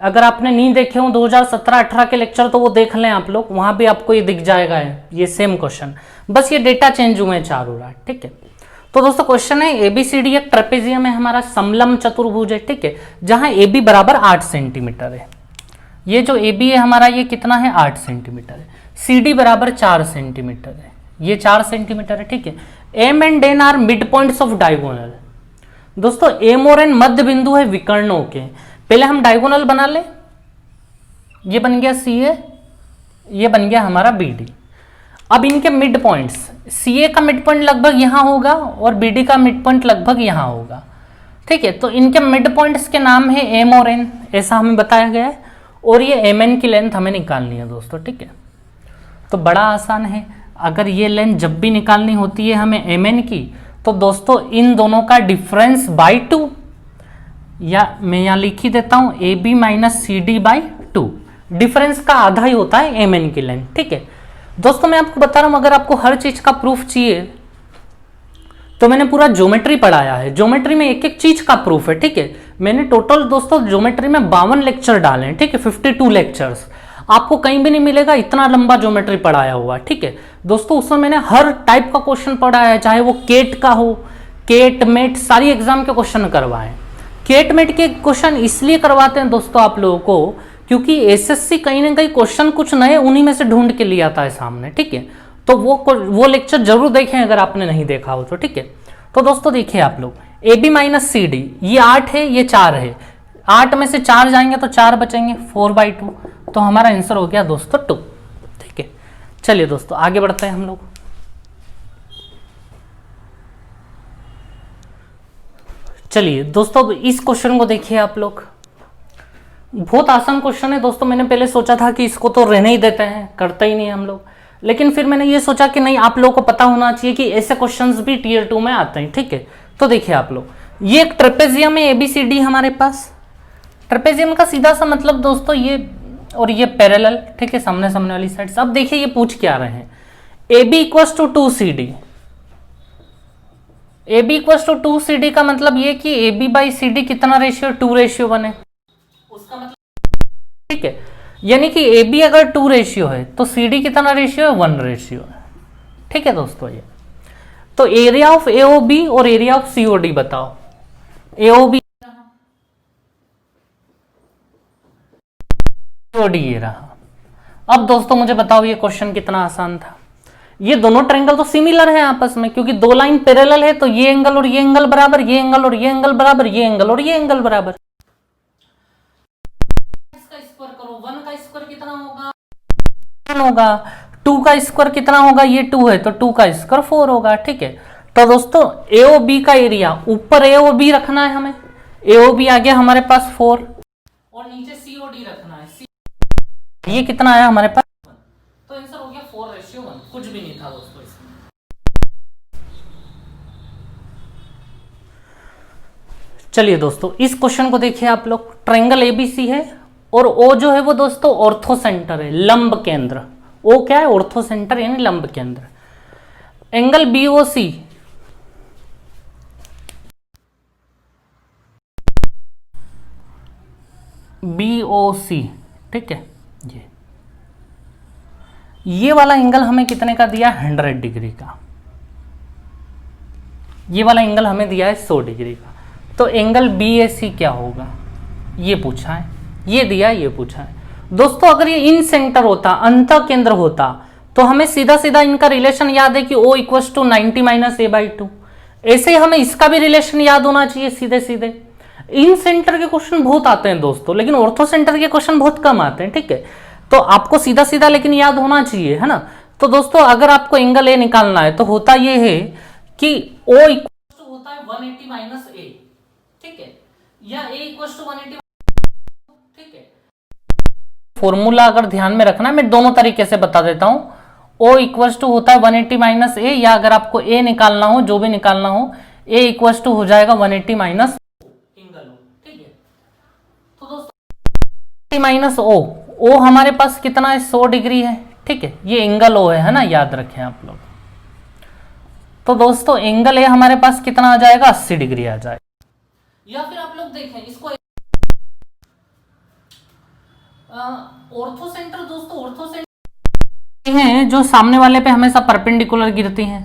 अगर आपने नहीं देखे हो 2017-18 के लेक्चर तो वो देख लें आप लोग, वहां भी आपको ये दिख जाएगा ये सेम क्वेश्चन, बस ये डेटा चेंज हुए हैं चारों रात, ठीक है। तो दोस्तों क्वेश्चन है एबीसीडी एक ट्रेपेजियम है हमारा, समलंब चतुर्भुज है, ठीक है, जहां ए बी बराबर 8 सेंटीमीटर है। ये जो ए बी है हमारा ये कितना है 8 सेंटीमीटर है। सी डी बराबर 4 सेंटीमीटर है, ये 4 सेंटीमीटर है, ठीक है। M and N are mid points of diagonal. दोस्तों एम और एन मध्य बिंदु है विकर्णों के। पहले हम डायगोनल बना ले, ये बन गया सी ए, ये बन गया हमारा बी डी। अब इनके मिड पॉइंट्स, सी ए का मिड पॉइंट लगभग यहां होगा और बी डी का मिड पॉइंट लगभग यहां होगा, ठीक है। तो इनके मिड पॉइंट्स के नाम है एम और एन, ऐसा हमें बताया गया है। और ये एम एन की लेंथ हमें निकालनी है दोस्तों, ठीक है। तो बड़ा आसान है, अगर ये लेंथ जब भी निकालनी होती है हमें एम एन की, तो दोस्तों इन दोनों का डिफरेंस बाई 2, या मैं यहां लिख ही देता हूं A B minus C D by 2, difference का आधा ही होता है एम एन की लेंथ, ठीक है दोस्तों। मैं आपको बता रहा हूं अगर आपको हर चीज का प्रूफ चाहिए तो मैंने पूरा ज्योमेट्री पढ़ाया है, ज्योमेट्री में एक एक चीज का प्रूफ है, ठीक है। मैंने टोटल दोस्तों ज्योमेट्री में 52 लेक्चर डाले हैं, ठीक है, 52 लेक्चर्स। आपको कहीं भी नहीं मिलेगा इतना लंबा ज्योमेट्री पढ़ाया हुआ, ठीक है दोस्तों। उसमें मैंने हर टाइप का क्वेश्चन पढ़ाया है, चाहे वो केट का हो, केट मेट सारी एग्जाम के क्वेश्चन करवाए। केट मेट के क्वेश्चन इसलिए करवाते हैं दोस्तों आप लोगों को, क्योंकि एसएससी कहीं ना कहीं क्वेश्चन कुछ नए उन्हीं में से ढूंढ के ले आता है सामने, ठीक है। तो वो लेक्चर जरूर देखें अगर आपने नहीं देखा हो तो, ठीक है। तो दोस्तों देखिए आप लोग A B minus C D, ये 8 है ये 4 है, 8 में से 4 जाएंगे तो 4 बचेंगे, 4/2, तो हमारा आंसर हो गया दोस्तों 2, ठीक है। चलिए दोस्तों आगे बढ़ते हैं हम लोग। चलिए दोस्तों इस क्वेश्चन को देखिए आप लोग, बहुत आसान क्वेश्चन है दोस्तों। मैंने पहले सोचा था कि इसको तो रहने ही देते हैं, करते ही नहीं हम लोग, लेकिन फिर मैंने ये सोचा कि नहीं, आप लोगों को पता होना चाहिए कि ऐसे क्वेश्चंस भी टीयर 2 में आते हैं, ठीक है। तो देखिए आप लोग, ये एक ट्रेपेजियम है ABCD हमारे पास। ट्रेपेजियम का सीधा सा मतलब दोस्तों ये और ये पैरेलल, ठीक है, सामने सामने वाली साइड। अब देखिए ये पूछ क्या रहे हैं, AB equals to 2CD। AB equals to 2CD का मतलब ये कि AB बाई CD कितना रेशियो, 2:1 है, उसका मतलब, ठीक है। यानी कि AB अगर 2 रेशियो है तो CD कितना रेशियो है, 1 रेशियो है, ठीक है दोस्तों। ये तो एरिया ऑफ AOB और एरिया ऑफ COD बताओ। AOB COD ये रहा। अब दोस्तों मुझे बताओ ये क्वेश्चन कितना आसान था। ये दोनों ट्रायंगल तो सिमिलर है आपस में, क्योंकि दो लाइन पैरेलल है, तो ये एंगल और ये एंगल बराबर, ये एंगल और ये एंगल बराबर, ये एंगल और ये एंगल बराबर। इसका स्क्वायर करो, 1 का स्क्वायर कितना होगा, 1 होगा। 2 का स्क्वायर कितना होगा, ये 2 है तो 2 का स्क्वायर 4 होगा, ठीक है। तो दोस्तों AOB का एरिया, ऊपर AOB रखना है हमें, AOB आ गया हमारे पास 4 और नीचे COD रखना है, ये कितना आया हमारे पास, तो आंसर हो गया 4:1। कुछ भी नहीं था दोस्तों इसमें। चलिए दोस्तों इस क्वेश्चन को देखिए आप लोग। ट्रायंगल ABC है और O जो है वो दोस्तों ऑर्थो सेंटर है, लंब केंद्र। O क्या है, ऑर्थो सेंटर यानी लंब केंद्र। एंगल BOC, BOC, ठीक है। ये वाला एंगल हमें कितने का दिया, 100 डिग्री का। ये वाला एंगल हमें दिया है 100 डिग्री का। तो एंगल BAC क्या होगा, ये पूछा है, ये दिया, ये पूछा है। दोस्तों अगर ये इन सेंटर होता, अंत केंद्र होता, तो हमें सीधा सीधा इनका रिलेशन याद है कि O इक्वल्स टू 90 - A/2। ऐसे ही हमें इसका भी रिलेशन याद होना चाहिए सीधे सीधे। इन सेंटर के क्वेश्चन बहुत आते हैं दोस्तों, लेकिन ऑर्थो सेंटर के क्वेश्चन बहुत कम आते हैं, ठीक है। तो आपको सीधा सीधा लेकिन याद होना चाहिए, है ना। तो दोस्तों अगर आपको एंगल A निकालना है तो होता ये है कि O इक्वल टू होता है 180 - A, ठीक है, या A इक्वल टू 180, ठीक है। फॉर्मूला अगर ध्यान में रखना, मैं दोनों तरीके से बता देता हूं। O इक्वल टू होता है 180 - A, या अगर आपको A निकालना हो, जो भी निकालना हो, A इक्वल टू हो जाएगा 180 - एंगल, ठीक है। तो दोस्तों O, O हमारे पास कितना है, 100 डिग्री है, ठीक है। ये एंगल O है ना, याद रखें आप लोग। तो दोस्तों एंगल A हमारे पास कितना आ जाएगा, 80 डिग्री आ जाएगा। या फिर आप लोग देखें इसको ऑर्थो सेंटर, दोस्तों ऑर्थो सेंटर हैं जो सामने वाले पे हमेशा परपेंडिकुलर गिरती हैं,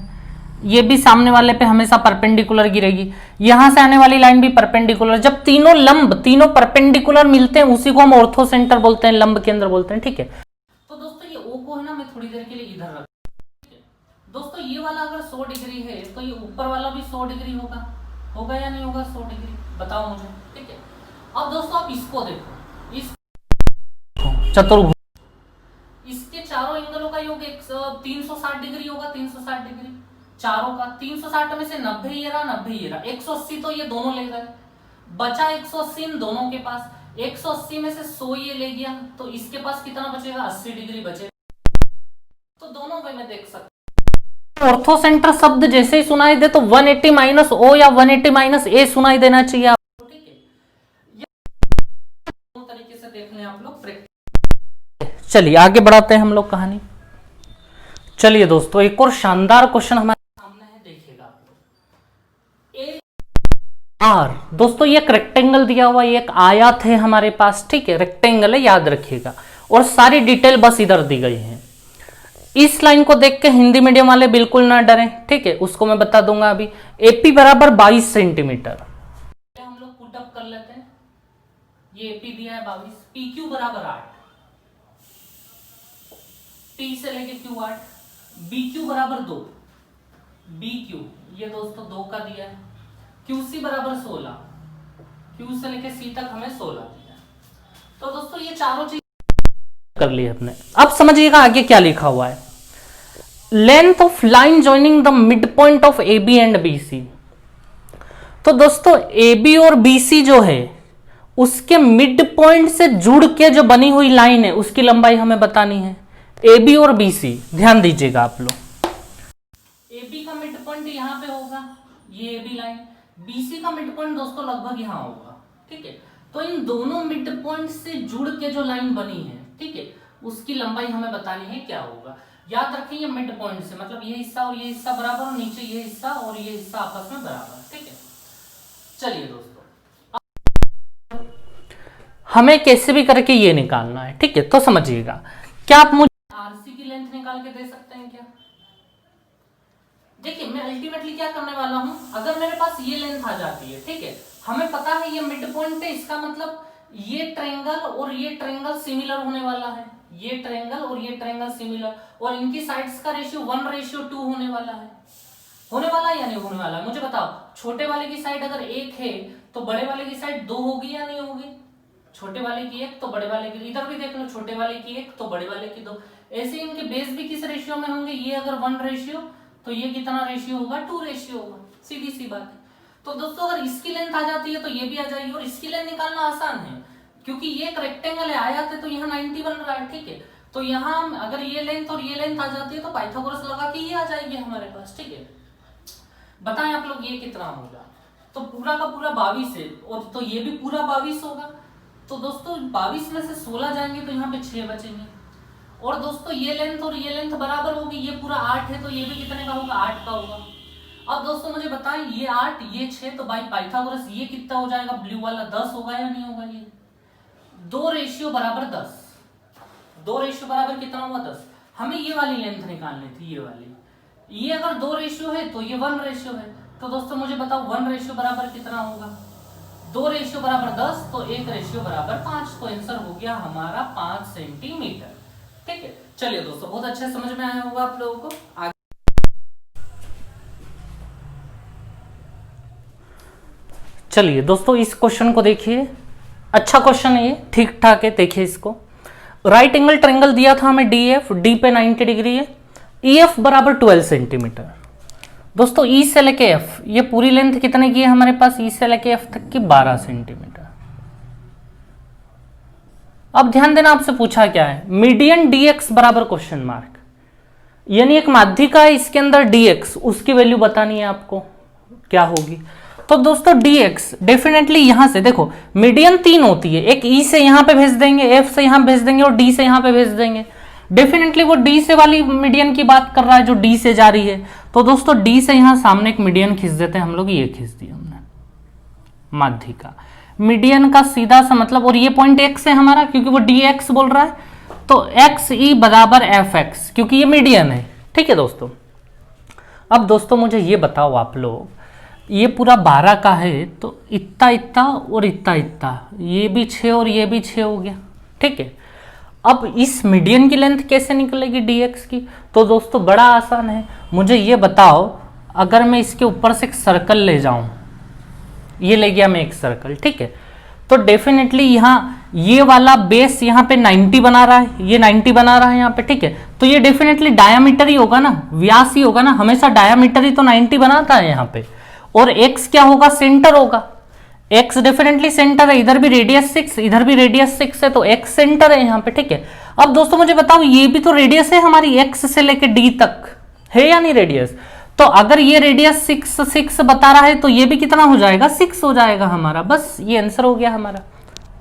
ये भी सामने वाले पे हमेशा परपेंडिकुलर गिरेगी, यहां से आने वाली लाइन भी परपेंडिकुलर। जब तीनों लंब, तीनों परपेंडिकुलर मिलते हैं उसी को हम ऑर्थो सेंटर बोलते हैं, लंब केंद्र बोलते हैं, ठीक है। तो दोस्तों ये O को है ना, मैं थोड़ी देर के लिए इधर रख, ठीक है। दोस्तों ये वाला अगर 100 डिग्री है तो ये ऊपर वाला भी 100 डिग्री होगा, होगा या नहीं होगा 100 डिग्री, बताओ मुझे, ठीक है। अब दोस्तों आप इसको देखो, इस चतुर्भुज, इसके चारों एंगलों का योग 360 डिग्री होगा, 360 डिग्री चारों का। 360 में से 90 ये रहा, 90 ये रहा, 180 तो ये दोनों ले गए, बचा 180 इन दोनों के पास। 180 में से 100 ये ले गया, तो इसके पास कितना बचेगा, 80 डिग्री बचेगा। तो दोनों वे में देख सकते, ऑर्थो सेंटर शब्द जैसे ही सुनाई दे तो 180 - O या 180 - A सुनाई देना चाहिए आपको, ठीक है। दोनों तरीके से देख लें आप लोग। चलिए आगे बढ़ाते हैं हम लोग कहानी। चलिए दोस्तों एक और शानदार क्वेश्चन हमारे सामने है, देखिएगा आप लोग। R दोस्तों ये एक रेक्टेंगल दिया हुआ, ये एक आयत है हमारे पास, ठीक है, रेक्टेंगल है, याद रखिएगा। और सारी डिटेल बस इधर दी गई है। इस लाइन को देख के हिंदी मीडियम वाले बिल्कुल ना डरें, ठीक है, उसको मैं बता दूंगा अभी। AP बराबर 22 सेंटीमीटर, हम लोग पुट अप कर लेते हैं। ये AP दिया है 22, PQ बराबर 8, P से लेके Q 8, BQ बराबर 2, BQ ये दोस्तों 2 का दिया है। QC बराबर 16, Q से लेके C तक हमें 16 दिया। तो दोस्तों ये चारों चीज कर ली हमने। अब समझिएगा आगे क्या लिखा हुआ है। Length of line joining the mid point of AB and BC। तो दोस्तों AB और BC जो है उसके मिड पॉइंट से जुड़ के जो बनी हुई लाइन है उसकी लंबाई हमें बतानी है। ए बी और बी सी, ध्यान दीजिएगा आप लोग। ए बी का मिड पॉइंट यहाँ पे होगा, ये A B line, B C का मिड पॉइंट दोस्तों लगभग यहाँ होगा, ठीक है। तो इन दोनों मिड पॉइंट से जुड़ के जो लाइन बनी है, ठीक है, उसकी लंबाई हमें बतानी है क्या होगा। याद रखें ये मिड पॉइंट से मतलब ये हिस्सा और ये हिस्सा बराबर, और नीचे ये हिस्सा और ये हिस्सा आपस में बराबर, ठीक है। चलिए दोस्तों हमें कैसे भी करके ये निकालना है, ठीक है। तो समझिएगा, क्या आप मुझे आरसी की लेंथ निकाल के दे सकते हैं क्या? देखिए मैं अल्टीमेटली क्या करने वाला हूं, अगर मेरे पास ये लेंथ आ जाती है, ठीक है, हमें पता है ये मिड पॉइंट है, इसका मतलब ये ट्रायंगल और ये ट्रायंगल सिमिलर होने वाला है, ये ट्रायंगल और ये ट्रायंगल सिमिलर, और इनकी साइड्स का रेशियो 1:2 होने वाला है। होने वाला है या नहीं होने वाला है मुझे बताओ। छोटे वाले की साइड अगर 1 है तो बड़े वाले की साइड 2 होगी या नहीं होगी? छोटे वाले की 1 तो बड़े वाले की, इधर भी देख लो, छोटे वाले की 1 तो बड़े वाले की 2। ऐसे इनके बेस भी किस रेशियो में होंगे? ये अगर 1:, तो ये कितना रेशियो होगा? 2 होगा, सीधी सी बात है। तो दोस्तों अगर इसकी लेंथ आ जाती है तो ये भी आ जाएगी, और इसकी लेंथ निकालना आसान है क्योंकि ये एक रेक्टेंगल है, आया था तो यहाँ 90 बन रहा है, ठीक है। तो यहाँ अगर ये लेंथ और ये लेंथ आ जाती है तो पाइथागोरस लगा के ये आ जाएगी हमारे पास, ठीक है। बताएं आप लोग ये कितना होगा? तो पूरा का पूरा 22 है, और तो ये भी पूरा 22 होगा। तो दोस्तों 22 में से 16 जाएंगे तो यहाँ पे 6 बचेंगे, और दोस्तों ये लेंथ और ये लेंथ बराबर होगी, ये पूरा 8 है तो ये भी कितने का होगा? 8 का होगा। अब दोस्तों मुझे बताएं ये 8 ये 6, तो बाई पाइथागोरस ये कितना हो जाएगा? ब्लू वाला 10 होगा या नहीं होगा? ये 2:10, 2 बराबर कितना हुआ? 10। हमें ये वाली लेंथ निकालनी थी, ये वाली। ये अगर 2 है तो ये 1 है, तो दोस्तों मुझे बताओ 1 बराबर कितना होगा? 2 बराबर 10, तो 1 बराबर 5, तो आंसर हो गया हमारा 5 सेंटीमीटर, ठीक है। चलिए दोस्तों बहुत अच्छे समझ में आया होगा आप लोगों को। आगे चलिए दोस्तों इस क्वेश्चन को देखिए, अच्छा क्वेश्चन है ये, ठीक ठाक है। देखिए इसको, राइट एंगल ट्रायंगल दिया था हमें DF, D पे 90 डिग्री है, EF बराबर 12 सेंटीमीटर। दोस्तों E से लेके F ये पूरी लेंथ कितने की है हमारे पास? E से लेके F तक की 12 सेंटीमीटर। अब ध्यान देना, आपसे पूछा क्या है? मीडियन DX बराबर क्वेश्चन मार्क, यानी एक माध्यिका है, इसके अंदर DX, उसकी वैल्यू बतानी है आपको क्या होगी। तो दोस्तों DX डेफिनेटली यहां से देखो, मीडियन 3 होती है, एक E से यहां पे भेज देंगे, F से यहां भेज देंगे और D से यहां पे भेज देंगे। डेफिनेटली वो D से वाली मीडियन की बात कर रहा है जो D से जा रही है। तो दोस्तों D से यहां सामने एक मीडियन खींच देते हैं हम लोग, ये खींच दिया हमने माध्यिका। मीडियन का सीधा सा मतलब, और ये पॉइंट X है हमारा क्योंकि वो DX बोल रहा है, तो XE बराबर FX क्योंकि ये मीडियन है, ठीक है दोस्तों। अब दोस्तों मुझे ये बताओ आप लोग, ये पूरा 12 का है तो इतना इतना और इतना इतना, ये भी 6 और ये भी 6 हो गया, ठीक है। अब इस मीडियन की लेंथ कैसे निकलेगी DX की? तो दोस्तों बड़ा आसान है, मुझे ये बताओ, अगर मैं इसके ऊपर से एक सर्कल ले जाऊं, ये ले गया मैं एक सर्कल, ठीक है, तो डेफिनेटली यहाँ ये वाला बेस यहाँ पे 90 बना रहा है, ये 90 बना रहा है यहाँ पे, ठीक है। तो ये डेफिनेटली डायामीटर ही होगा ना, व्यास ही होगा ना, हमेशा डायामीटर ही तो 90 बनाता है यहाँ पे। और x क्या होगा? सेंटर होगा। x डेफिनेटली सेंटर है, इधर भी रेडियस 6, इधर भी रेडियस 6 है, तो x सेंटर है यहाँ पे, ठीक है। अब दोस्तों मुझे बताओ, ये भी तो रेडियस है हमारी, x से लेके d तक है या नहीं रेडियस? तो अगर ये रेडियस 6 बता रहा है तो ये भी कितना हो जाएगा? 6 हो जाएगा हमारा, बस ये आंसर हो गया हमारा,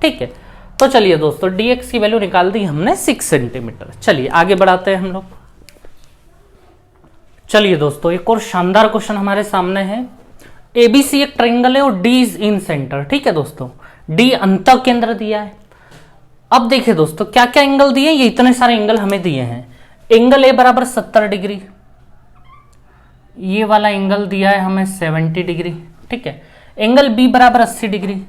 ठीक है। तो चलिए दोस्तों dx की वैल्यू निकाल दी हमने 6 सेंटीमीटर। चलिए आगे बढ़ाते हैं हम लोग। चलिए दोस्तों एक और शानदार क्वेश्चन हमारे सामने है। ABC एक ट्रायंगल है और D इज इन सेंटर, ठीक है दोस्तों, D अंत केंद्र दिया है। अब देखिए दोस्तों क्या क्या एंगल दिए, ये इतने सारे एंगल हमें दिए हैं। एंगल A बराबर 70 डिग्री, ये वाला एंगल दिया है हमें 70 डिग्री, ठीक है। एंगल B बराबर 80 डिग्री,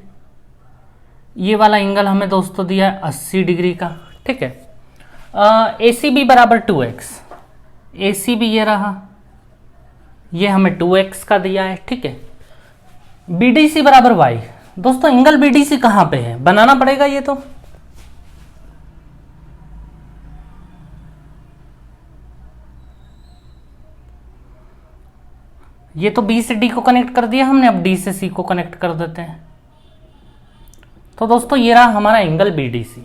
ये वाला एंगल हमें दोस्तों दिया है 80 डिग्री का, ठीक है। ACB बराबर 2x, ACB ये रहा, ये हमें 2x का दिया है, ठीक है। BDC बराबर y, दोस्तों एंगल BDC कहां पे है? बनाना पड़ेगा ये तो, ये तो B से D को कनेक्ट कर दिया हमने, अब D से C को कनेक्ट कर देते हैं। तो दोस्तों ये रहा हमारा एंगल BDC।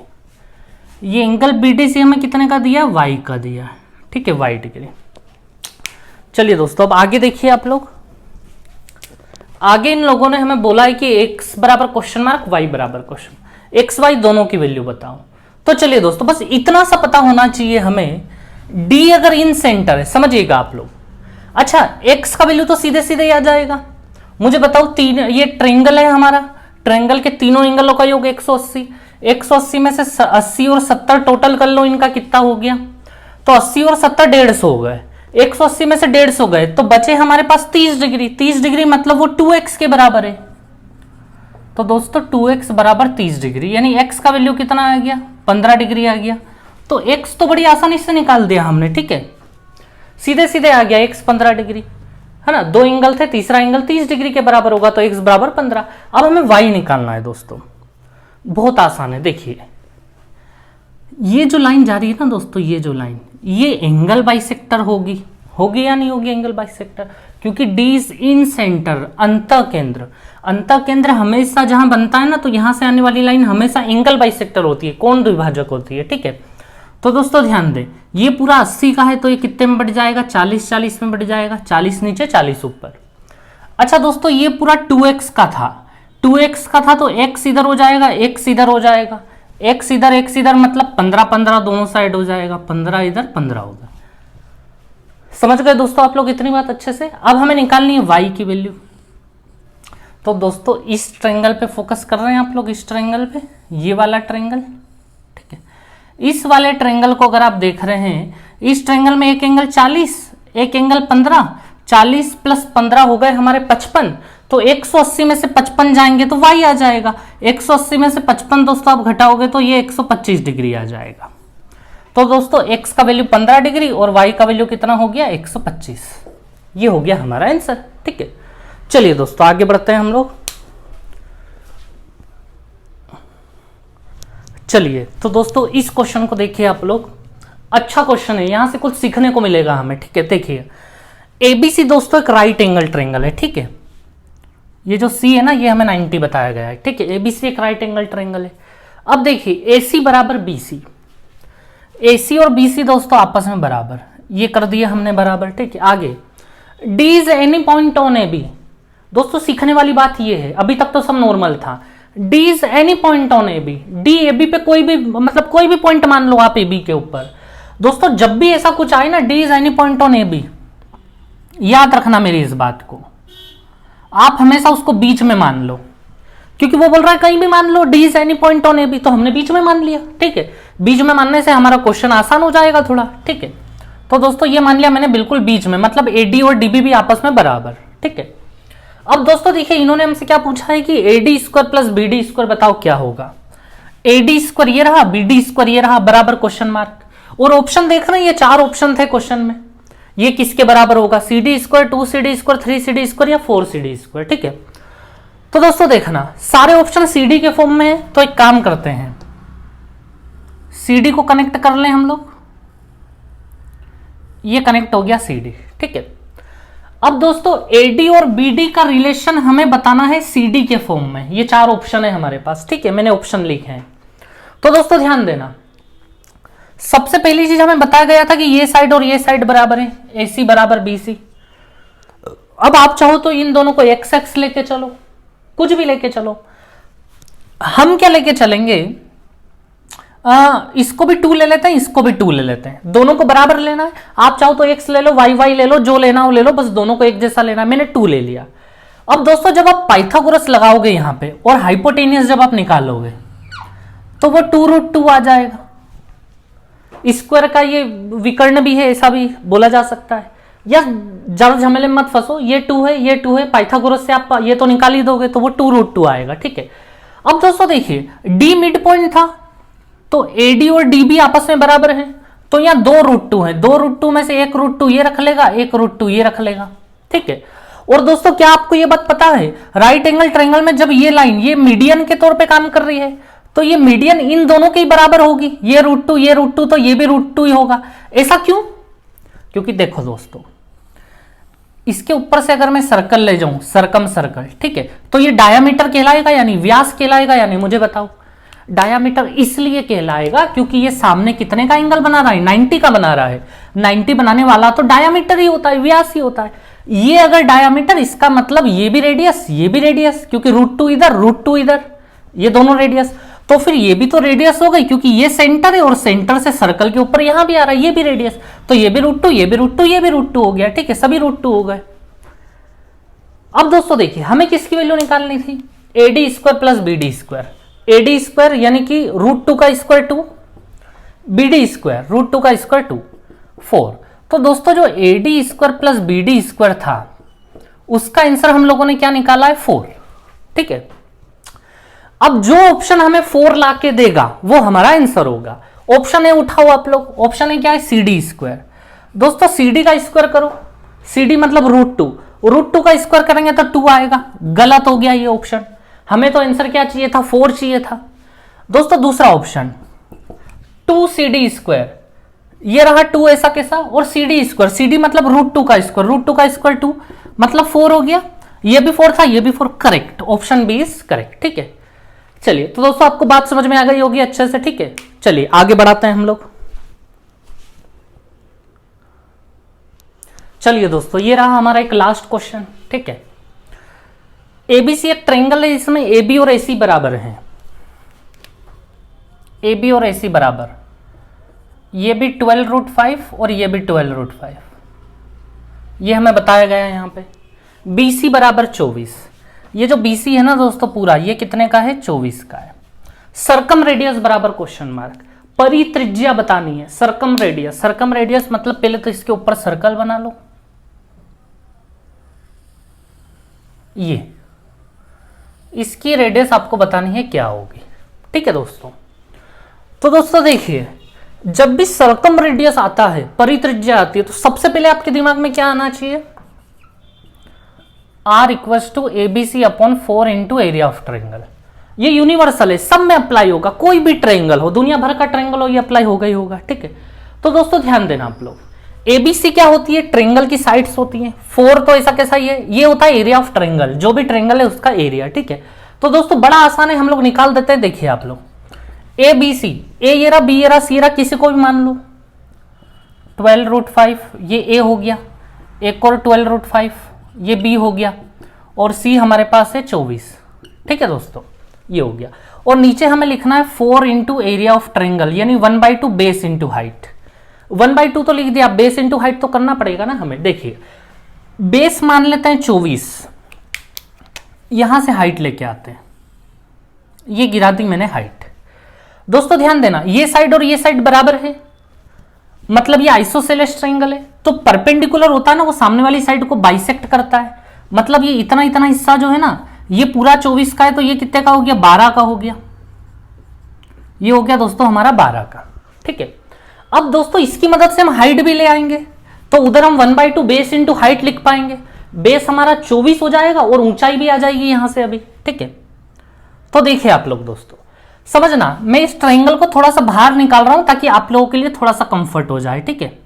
ये एंगल BDC हमें कितने का दिया, y का दिया, ठीक है, y डिग्री। चलिए दोस्तों अब आगे देखिए आप लोग। आगे इन लोगों ने हमें बोला है कि x बराबर क्वेश्चन मार्क, y बराबर क्वेश्चन, x y दोनों की वैल्यू बताओ। तो चलिए दोस्तों बस इतना सा पता होना चाहिए हमें, d अगर इन सेंटर है, समझिएगा आप लोग। अच्छा x का वैल्यू तो सीधे सीधे ही आ जाएगा। मुझे बताओ तीन, ये ट्रायंगल है हमारा, ट्रायंगल के तीनों एंगलों का योग 180, 180 में से 80 और 70 टोटल कर लो, इनका कितना हो गया, तो 80 और 70 150 हो गए, 180 में से 150 गए, तो बचे हमारे पास 30 डिग्री। 30 डिग्री मतलब वो 2x के बराबर है। तो दोस्तों 2x बराबर 30 डिग्री, यानी x का वैल्यू कितना आ गया, 15 डिग्री आ गया। तो x तो बड़ी आसानी से निकाल दिया हमने, ठीक है, सीधे सीधे आ गया x 15 डिग्री, है ना। दो एंगल थे, तीसरा एंगल 30 डिग्री के बराबर होगा, तो x बराबर 15। अब हमें y निकालना है दोस्तों, बहुत आसान है। देखिए ये जो लाइन जा रही है ना दोस्तों, ये जो लाइन, ये एंगल बाइसेक्टर होगी, होगी या नहीं होगी एंगल बाइसेक्टर, क्योंकि D इज इन सेंटर, अंतः केंद्र। अंतः केंद्र हमेशा जहां बनता है ना, तो यहां से आने वाली लाइन हमेशा एंगल बाइसेक्टर होती है, कोण द्विभाजक होती है, ठीक है। तो दोस्तों ध्यान दें, ये पूरा 80 का है, तो ये कितने में बढ़ जाएगा, 40 40 में बढ़ जाएगा, 40 नीचे 40 ऊपर। अच्छा दोस्तों ये पूरा 2x का था, 2x का था, तो x इधर हो जाएगा, x इधर हो जाएगा, x इधर मतलब 15 15 दोनों साइड हो जाएगा, 15 इधर 15 होगा। समझ गए दोस्तों आप लोग इतनी बात अच्छे से। अब हमें निकालनी है y की वैल्यू। तो दोस्तों इस ट्रायंगल पे फोकस कर रहे हैं आप लोग, इस ट्रायंगल पे, ये वाला ट्रायंगल, ठीक है। इस वाले ट्रायंगल को अगर आप देख रहे हैं, इस ट्रायंगल में एक एंगल 40, एक एंगल 15, 40 प्लस 15 हो गए हमारे 55, तो 180 में से 55 जाएंगे तो y आ जाएगा, 180 में से 55 दोस्तों आप घटाओगे तो ये 125 डिग्री आ जाएगा। तो दोस्तों x का वैल्यू 15 डिग्री और y का वैल्यू कितना हो गया, 125। ये हो गया हमारा आंसर, ठीक है। चलिए दोस्तों आगे बढ़ते हैं हम लोग। चलिए तो दोस्तों इस क्वेश्चन को देखिए आप लोग, अच्छा क्वेश्चन है, यहां से कुछ सीखने को मिलेगा हमें, ठीक है। देखिए ABC दोस्तों एक राइट एंगल ट्रायंगल है, ठीक है। ये जो C है ना, ये हमें 90 बताया गया है, ठीक है। ABC एक राइट एंगल ट्रायंगल है। अब देखिए AC बराबर BC, AC और BC दोस्तों आपस में बराबर, ये कर दिया हमने बराबर, ठीक है। आगे D is any point on AB। दोस्तों सीखने वाली बात ये है, अभी तक तो सब नॉर्मल था। D is any point on AB, D AB पे कोई भी, मतलब कोई भी पॉइंट मान लो आप AB के ऊपर। दोस्तों जब भी ऐसा कुछ आए ना, D is any point on AB, याद रखना मेरी इस बात को, आप हमेशा उसको बीच में मान लो, क्योंकि वो बोल रहा है कहीं भी मान लो, D is any point on AB, तो हमने बीच में मान लिया, ठीक है। बीच में मानने से हमारा क्वेश्चन आसान हो जाएगा थोड़ा, ठीक है। तो दोस्तों ये मान लिया मैंने बिल्कुल बीच में, मतलब AD और DB भी आपस में बराबर, ठीक है। अब दोस्तों देखिए इन्होंने हमसे क्या पूछा है कि AD square plus BD square बताओ क्या होगा। AD स्क्वायर ये रहा, BD स्क्वायर ये रहा, बराबर क्वेश्चन मार्क। और ऑप्शन देख रहे हैं, ये 4 ऑप्शन थे क्वेश्चन में, ये किसके बराबर होगा, CD square, 2CD square, 3CD square या 4CD स्क्वायर, ठीक है। तो दोस्तों देखना सारे ऑप्शन CD के फॉर्म में है, तो एक काम करते हैं, CD को कनेक्ट कर लें हम लोग, ये कनेक्ट हो गया CD, ठीक है। अब दोस्तों AD और BD का रिलेशन हमें बताना है CD के फॉर्म में, ये 4 ऑप्शन है हमारे पास, ठीक है, मैंने ऑप्शन लिखे हैं। तो दोस्तों ध्यान देना, सबसे पहली चीज हमें बताया गया था कि ये साइड और ये साइड बराबर है, AC बराबर BC। अब आप चाहो तो इन दोनों को x लेके चलो, कुछ भी लेके चलो। हम क्या लेके चलेंगे, इसको भी 2 ले लेते हैं, इसको भी 2 ले लेते हैं, दोनों को बराबर लेना है। आप चाहो तो x ले लो, y ले लो, जो लेना हो ले लो, बस दोनों को एक जैसा लेना है। मैंने 2 ले लिया। अब दोस्तों जब आप पाइथागोरस लगाओगे यहां पे और हाइपोटेनियस जब आप निकालोगे तो वो 2√2 आ जाएगा। स्क्वायर का ये विकर्ण भी है, ऐसा भी बोला जा सकता है। या जड़ झमेले में मत फंसो, ये 2 है, ये 2 है, पाइथागोरस से आप ये तो निकाल ही दोगे, तो वो 2√2 आएगा, ठीक है। अब दोस्तों देखिए D मिड पॉइंट था, तो AD और DB आपस में बराबर है, तो यहाँ 2√2 है, 2√2 में से 1√2 ये रख लेगा, 1√2 ये रख लेगा, ठीक है। और दोस्तों क्या आपको ये बात पता है, राइट एंगल ट्रायंगल में जब ये लाइन ये मीडियन के तौर पे काम कर रही है, तो ये मीडियन इन दोनों के ही बराबर होगी, ये √2 ये √2, तो ये भी √2 ही होगा। ऐसा क्यों, क्योंकि देखो दोस्तों इसके ऊपर से अगर मैं सर्कल ले जाऊं, सरकम सर्कल, ठीक है, तो ये डायामीटर कहलाएगा या नहीं, व्यास कहलाएगा या नहीं, मुझे बताओ। डायामीटर इसलिए कहलाएगा क्योंकि ये सामने कितने का एंगल बना रहा है, 90 का बना रहा है। 90 बनाने वाला तो डायामीटर ही होता है, व्यास ही होता है। ये अगर डायामीटर, इसका मतलब ये भी रेडियस, ये भी रेडियस, क्योंकि √2 इधर √2 इधर, ये दोनों रेडियस, तो फिर ये भी तो रेडियस हो गई क्योंकि ये सेंटर है और सेंटर से सर्कल के ऊपर यहां भी आ रहा है, ये भी रेडियस, तो ये भी √2, ये भी √2, ये भी √2 हो गया। ठीक है, सभी √2 हो गए। अब दोस्तों देखिए, हमें किसकी वैल्यू निकालनी थी, AD² प्लस BD²। AD² यानी कि √2 का स्क्वायर 2, BD² √2 का स्क्वायर 2, 4। तो दोस्तों जो AD² प्लस BD² था उसका आंसर हम लोगों ने क्या निकाला है, 4। ठीक है, अब जो ऑप्शन हमें 4 ला के देगा वो हमारा आंसर होगा। ऑप्शन ए उठाओ आप लोग, ऑप्शन ए क्या है, CD²। दोस्तों CD का स्क्वायर करो, CD मतलब √2, √2 का स्क्वायर करेंगे तो 2 आएगा। गलत हो गया ये ऑप्शन, हमें तो आंसर क्या चाहिए था, 4 चाहिए था। दोस्तों दूसरा ऑप्शन 2CD², ये रहा 2 ऐसा कैसा, और CD², CD मतलब √2 का स्क्वायर, √2 का स्क्वायर 2 मतलब 4 हो गया। ये भी 4 था, ये भी 4, correct, option B is correct. ठीक है, चलिए तो दोस्तों आपको बात समझ में आ गई होगी अच्छे से। ठीक है, चलिए आगे बढ़ाते हैं हम लोग। चलिए दोस्तों, ये रहा हमारा एक लास्ट क्वेश्चन। ठीक है, एबीसी एक ट्रायंगल है, इसमें AB और AC बराबर हैं, AB और AC बराबर, ये भी 12√5 और ये भी 12√5, ये हमें बताया गया है यहाँ पे। BC बराबर 24, ये जो BC है ना दोस्तों पूरा, ये कितने का है, 24 का है। सर्कम रेडियस बराबर क्वेश्चन मार्क, परित्रिज्या बतानी है। सर्कम रेडियस, सर्कम रेडियस मतलब पहले तो इसके ऊपर सर्कल बना लो, ये इसकी रेडियस आपको बतानी है क्या होगी। ठीक है दोस्तों, तो दोस्तों देखिए, जब भी सर्कम रेडियस आता है, परित्रिज्या आती है, तो सबसे पहले आपके दिमाग में क्या आना चाहिए, R = ABC upon 4 into area of triangle. ये यूनिवर्सल है, सब में अप्लाई होगा, कोई भी ट्रायंगल हो, दुनिया भर का ट्रायंगल हो, ये अप्लाई होगा ही होगा। ठीक है, तो दोस्तों ध्यान देना आप लोग, ABC क्या होती है, ट्रायंगल की साइड्स होती हैं। 4 तो ऐसा कैसा ये होता है एरिया ऑफ ट्रायंगल, जो भी ट्रायंगल है उसका एरिया। ठीक है, तो दोस्तों बड़ा आसान है, हम लोग निकाल देते हैं। देखिए आप लोग, ABC, A ये रहा, B ये रहा, C रहा, किसी को भी मान लो, 12√5 ये A हो गया, एक और 12√5 ये B हो गया, और C हमारे पास है 24। ठीक है दोस्तों, ये हो गया। और नीचे हमें लिखना है 4 इंटू एरिया ऑफ ट्रायंगल, यानी 1/2 बेस इंटू हाइट। 1/2 तो लिख दिया, बेस इंटू हाइट तो करना पड़ेगा ना हमें। देखिए बेस मान लेते हैं 24, यहां से हाइट लेके आते हैं, ये गिरा दी मैंने हाइट। दोस्तों ध्यान देना, ये साइड और ये साइड बराबर है, मतलब ये आइसोसेलेस ट्रायंगल है, तो परपेंडिकुलर होता है ना, वो सामने वाली साइड को बाइसेक्ट करता है। मतलब ये इतना इतना हिस्सा जो है ना, ये पूरा 24 का है, तो ये कितने का हो गया, 12 का हो गया। ये हो गया दोस्तों हमारा 12 का। ठीक है, अब दोस्तों इसकी मदद से हम हाइट भी ले आएंगे, तो उधर हम 1/2 बेस इंटू हाइट लिख पाएंगे। बेस हमारा 24 हो जाएगा और ऊंचाई भी आ जाएगी यहां से अभी। ठीक है, तो देखिए आप लोग दोस्तों, समझना, मैं इस ट्रायंगल को थोड़ा सा बाहर निकाल रहा हूं ताकि आप लोगों के लिए थोड़ा सा कंफर्ट हो जाए। ठीक है,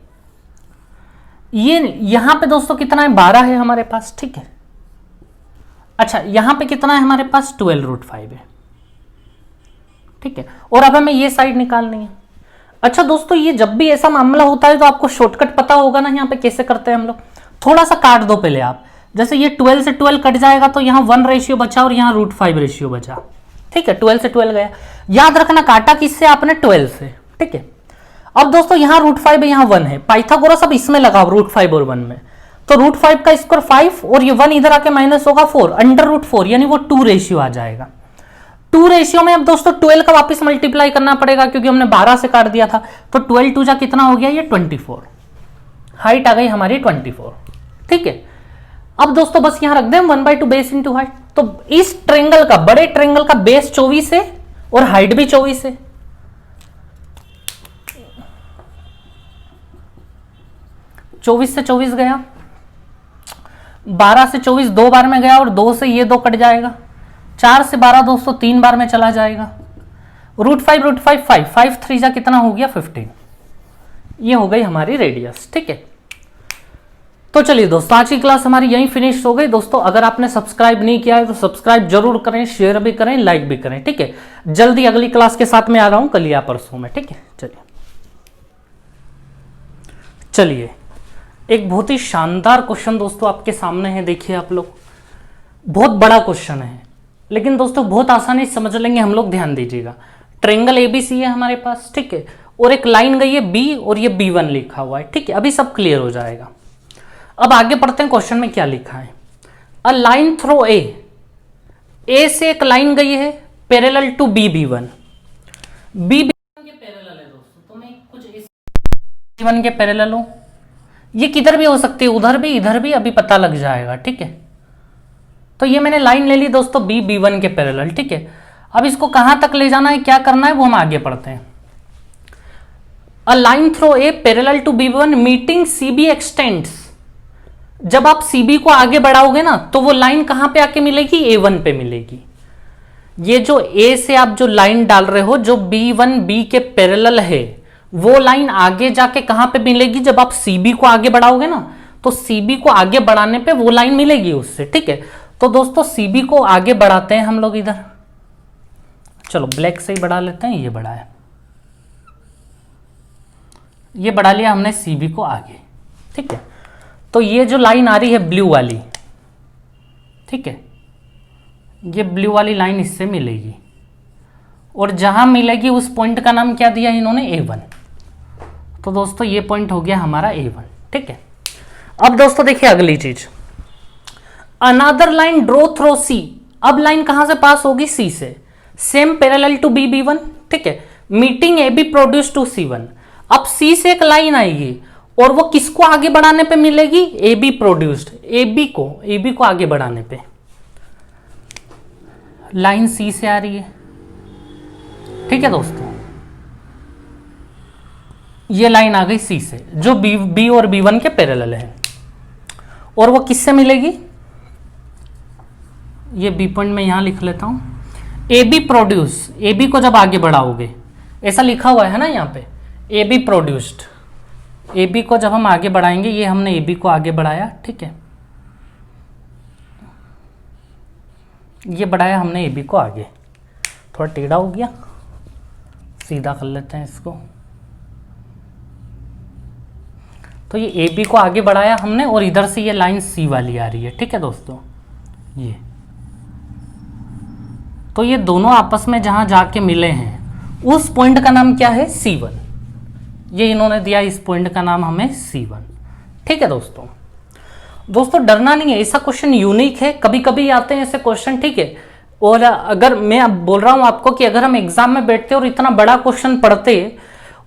ये यहां पे दोस्तों कितना है, 12 है हमारे पास। ठीक है, अच्छा यहां पे कितना है हमारे पास, 12√5 है। ठीक है, और अब हमें ये साइड निकालनी है। अच्छा दोस्तों, ये जब भी ऐसा मामला होता है तो आपको शॉर्टकट पता होगा ना, यहाँ पे कैसे करते हैं हम लोग। थोड़ा सा काट दो पहले आप, जैसे ये 12 से 12 कट जाएगा तो यहाँ 1 रेशियो बचा और यहाँ √5 रेशियो बचा। ठीक है, 12 से 12 गया, याद रखना काटा किससे आपने, 12 से। ठीक है, अब दोस्तों यहाँ √5 है, यहाँ 1 है, पाइथागोरस अब इसमें लगाओ √5 और 1 में, तो √5 का स्क्वायर 5 और ये 1 इधर आके माइनस होगा 4, √4 यानी वो 2 रेशियो आ जाएगा। 2 रेशियो में अब दोस्तों 12 का वापस मल्टीप्लाई करना पड़ेगा क्योंकि हमने 12 से काट दिया था, तो 12 2 जा कितना हो गया, ये 24, हाइट आ गई हमारी 24। ठीक है, अब दोस्तों बस यहां रख दें 1/2 बेस इंटू हाइट, तो इस ट्रायंगल का, बड़े ट्रायंगल का बेस 24 है और हाइट भी 24 है। चौबीस से 24 गया, 12 से 24 2 बार में गया और 2 से ये 2 कट जाएगा, 4 से 12 दोस्तों 3 बार में चला जाएगा, √5 5 5 3 जा कितना हो गया, 15। ये हो गई हमारी रेडियस। ठीक है, तो चलिए दोस्तों, आज की क्लास हमारी यहीं फिनिश हो गई। दोस्तों अगर आपने सब्सक्राइब नहीं किया है तो सब्सक्राइब जरूर करें, शेयर भी करें, लाइक भी करें, ठीक है। जल्दी अगली क्लास के साथ में आ रहा हूं, कल या परसों में, ठीक है। चलिए एक बहुत ही शानदार क्वेश्चन दोस्तों आपके सामने है, देखिए आप लोग। बहुत बड़ा क्वेश्चन है लेकिन दोस्तों बहुत आसानी से समझ लेंगे हम लोग, ध्यान दीजिएगा। ट्रायंगल एबीसी है हमारे पास, ठीक है, और एक लाइन गई है बी और ये B1 लिखा हुआ है, ठीक है। अभी सब क्लियर हो जाएगा। अब आगे पढ़ते हैं, क्वेश्चन में क्या लिखा है। अ लाइन थ्रो ए से एक लाइन गई है पैरेलल टू B1 के पैरेलल है दोस्तों। तो मैं कुछ इस B1 के पैरेलल हूं, ये किधर भी हो सकती है, उधर भी इधर भी, अभी पता लग जाएगा, ठीक है। तो ये मैंने लाइन ले ली दोस्तों B1 के पैरेलल, ठीक है। अब इसको कहां तक ले जाना है, क्या करना है, वो हम आगे पढ़ते हैं। A line through A parallel to B1 meeting CB extends. जब आप CB को आगे बढ़ाओगे ना तो वो लाइन कहां पे आके मिलेगी, A1 पे मिलेगी। ये जो A से आप जो लाइन डाल रहे हो, जो B1 B के पैरेलल है, वो लाइन आगे जाके कहां पे मिलेगी, जब आप CB को आगे बढ़ाओगे ना तो CB को आगे बढ़ाने पे वो लाइन मिलेगी उससे, ठीक है। तो दोस्तों CB को आगे बढ़ाते हैं हम लोग इधर, चलो ब्लैक से ही बढ़ा लेते हैं। ये बढ़ाया, ये बढ़ा लिया हमने CB को आगे, ठीक है। तो ये जो लाइन आ रही है ब्लू वाली, ठीक है, ये ब्लू वाली लाइन इससे मिलेगी और जहां मिलेगी उस पॉइंट का नाम क्या दिया इन्होंने, A1। तो दोस्तों ये पॉइंट हो गया हमारा A1, ठीक है। अब दोस्तों देखिए अगली चीज, another line draw through C। अब लाइन कहां से पास होगी, C से, सेम पैरेलल टू B1, ठीक है, meeting AB produce two C1। अब C से एक लाइन आएगी और वो किसको आगे बढ़ाने पे मिलेगी, AB प्रोड्यूस्ड, AB को आगे बढ़ाने पे। लाइन C से आ रही है, ठीक है दोस्तों। ये लाइन आ गई C से जो B और B1 के पैरेलल है, और वो किससे मिलेगी, ये B पॉइंट में यहां लिख लेता हूं। AB प्रोड्यूस, AB को जब आगे बढ़ाओगे, ऐसा लिखा हुआ है ना यहाँ पे, AB प्रोड्यूस्ड, AB को जब हम आगे बढ़ाएंगे, ये हमने AB को आगे बढ़ाया, ठीक है, ये बढ़ाया हमने AB को आगे, थोड़ा टेढ़ा हो गया, सीधा कर लेते हैं इसको। तो ये AB को आगे बढ़ाया हमने और इधर से ये लाइन C वाली आ रही है, ठीक है दोस्तों। ये तो ये दोनों आपस में जहां जाके मिले हैं उस पॉइंट का नाम क्या है, C1। ये इन्होंने दिया, इस पॉइंट का नाम हमें C1, ठीक है दोस्तों। दोस्तों डरना नहीं है, ऐसा क्वेश्चन यूनिक है, कभी कभी आते हैं ऐसे क्वेश्चन, ठीक है। और अगर मैं अब बोल रहा हूं आपको कि अगर हम एग्जाम में बैठते और इतना बड़ा क्वेश्चन पढ़ते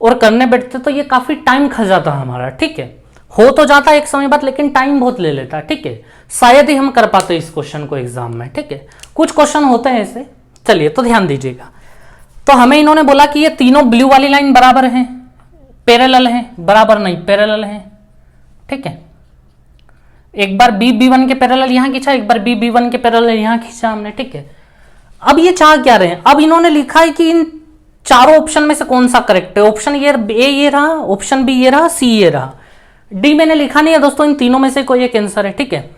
और करने बैठते तो ये काफी टाइम खा जाता हमारा, ठीक है। हो तो जाता एक समय बाद, लेकिन टाइम बहुत ले लेता, ठीक है। शायद ही हम कर पाते इस क्वेश्चन को एग्जाम में, ठीक है। कुछ क्वेश्चन होते हैं ऐसे। चलिए तो ध्यान दीजिएगा। तो हमें इन्होंने बोला कि ये तीनों ब्लू वाली लाइन बराबर हैं, पैरेलल हैं, बराबर नहीं पैरेलल हैं, ठीक है। एक बार B1 के पैरेलल यहां खींचा, एक बार B1 के पैरेलल यहां खींचा हमने, ठीक है। अब ये चाह क्या रहे हैं, अब इन्होंने लिखा है कि इन चारों ऑप्शन में से कौन सा करेक्ट है। ऑप्शन ए ये रहा, ऑप्शन बी ये रहा, सी ये रहा, डी मैंने लिखा नहीं है दोस्तों। इन तीनों में से कोई एक आंसर है, ठीक है।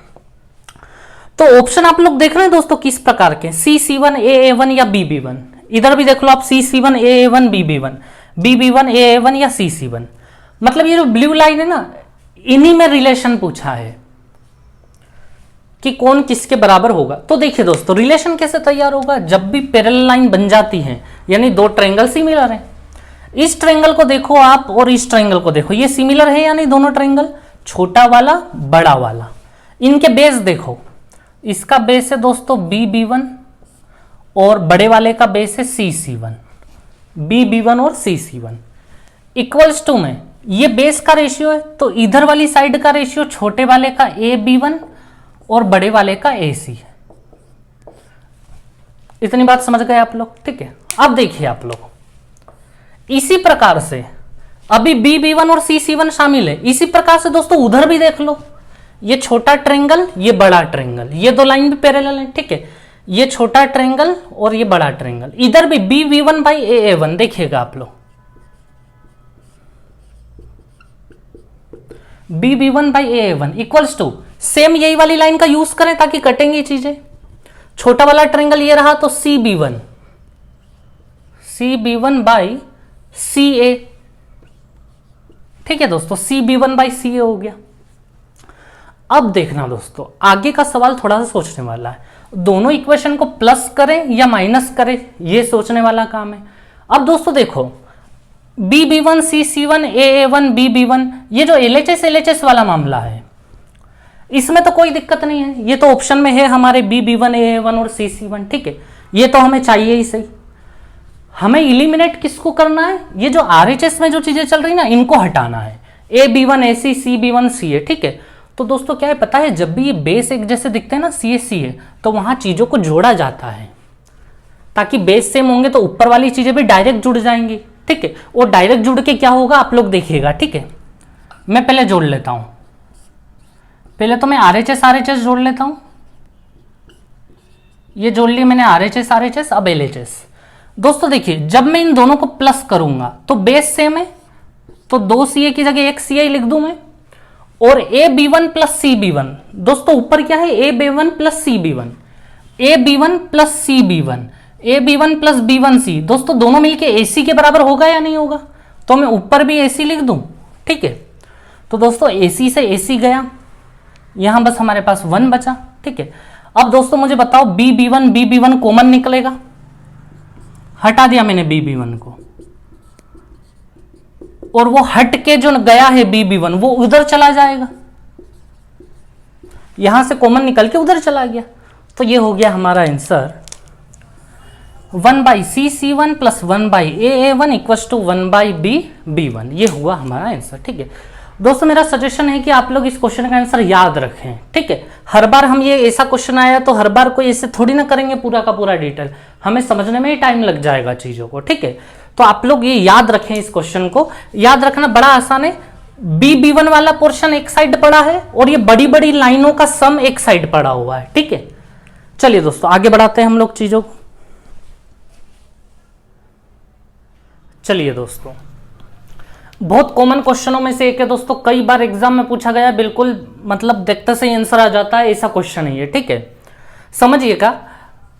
तो ऑप्शन आप लोग देख रहे हैं दोस्तों किस प्रकार के, C1 A1 या B1। इधर भी देख लो आप, C1 A1 B1 A1 या C1। मतलब ये जो ब्लू लाइन है ना, इन्हीं में रिलेशन पूछा है कि कौन किसके बराबर होगा। तो देखिए दोस्तों रिलेशन कैसे तैयार होगा, जब भी पैरेलल लाइन बन जाती है, यानी दो ट्रायंगल सिमिलर हैं। इस ट्रायंगल को देखो आप और इस ट्रायंगल को देखो, ये सिमिलर है यानी दोनों ट्रायंगल, छोटा वाला बड़ा वाला। इनके बेस देखो, इसका बेस है दोस्तों B1 और बड़े वाले का बेस है C1। B1 और C1 इक्वल्स टू में ये बेस का रेशियो है, तो इधर वाली साइड का रेशियो छोटे वाले का AB1 और बड़े वाले का AC है। इतनी बात समझ गए आप लोग, ठीक है। अब देखिए आप लोग, इसी प्रकार से अभी B1 और C1 शामिल है, इसी प्रकार से दोस्तों उधर भी देख लो, ये छोटा ट्रायंगल ये बड़ा ट्रायंगल, ये दो लाइन भी पैरेलल है, ठीक है। ये छोटा ट्रायंगल और ये बड़ा ट्रायंगल, इधर भी B1 बाई AA1 देखिएगा आप लोग। BB1 by AA1 equals to, same यही वाली लाइन का यूज करें ताकि कटेंगी चीजें। छोटा वाला ट्रायंगल ये रहा तो CB1 बाई CA, ठीक है दोस्तों, CB1 बाई CA हो गया। अब देखना दोस्तों, आगे का सवाल थोड़ा सा सोचने वाला है, दोनों इक्वेशन को प्लस करें या माइनस करें, ये सोचने वाला काम है। अब दोस्तों देखो, BB1 CC1 AA1 BB1, ये जो LHS वाला मामला है, इसमें तो कोई दिक्कत नहीं है, ये तो ऑप्शन में है हमारे BB1 AA1 और CC1, ठीक है, ये तो हमें चाहिए ही सही। हमें इलिमिनेट किसको करना है, ये जो RHS में जो चीजें चल रही ना, इनको हटाना है, AB1 AC CB1 CA, ठीक है। तो दोस्तों क्या है पता है, जब भी ये बेस एक जैसे दिखते हैं ना CA CA, तो वहां चीजों को जोड़ा जाता है ताकि बेस सेम होंगे तो ऊपर वाली चीजें भी डायरेक्ट जुड़ जाएंगी, ठीक है। और डायरेक्ट जुड़ के क्या होगा आप लोग देखिएगा, ठीक है। मैं पहले जोड़ लेता हूं, पहले तो मैं RHS जोड़ लेता हूं, ये जोड़ लिया मैंने RHS, अब LHS। दोस्तों देखिए, जब मैं इन दोनों को प्लस करूंगा तो बेस सेम है, तो 2 CA की जगह 1 CA लिख दूं मैं, और AB1 प्लस CB1, दोस्तों ऊपर क्या है, AB1 plus CB1, AB1 plus CB1, AB1 plus B1C, दोस्तों दोनों मिलके AC के बराबर होगा या नहीं होगा, तो मैं ऊपर भी AC लिख दूं, ठीक है। तो दोस्तों AC से AC गया, यहां बस हमारे पास 1 बचा, ठीक है। अब दोस्तों मुझे बताओ, BB1 कॉमन निकलेगा, हटा दिया मैंने BB1 को, और वो हट के जो गया है BB1 वो उधर चला जाएगा, यहां से कॉमन निकल के उधर चला गया, तो ये हो गया हमारा answer 1 by CC1 plus 1 by AA1 equal to 1 by BB1, ये हुआ हमारा आंसर, ठीक है। दोस्तों मेरा सजेशन है कि आप लोग इस क्वेश्चन का आंसर याद रखें, ठीक है। हर बार हम ये ऐसा क्वेश्चन आया तो हर बार कोई ऐसे थोड़ी ना करेंगे पूरा का पूरा डिटेल, हमें समझने में ही टाइम लग जाएगा चीजों को, ठीक है। तो आप लोग ये याद रखें, इस क्वेश्चन को याद रखना बड़ा आसान है। BB1 वाला पोर्शन एक साइड पड़ा है और ये बड़ी बड़ी लाइनों का सम एक साइड पड़ा हुआ है, ठीक है। चलिए दोस्तों आगे बढ़ाते हैं हम लोग चीजों को। चलिए दोस्तों, बहुत कॉमन क्वेश्चनों में से एक है दोस्तों, कई बार एग्जाम में पूछा गया, बिल्कुल मतलब देखते से ही आंसर आ जाता है, ऐसा क्वेश्चन है ये, ठीक है, समझिएगा।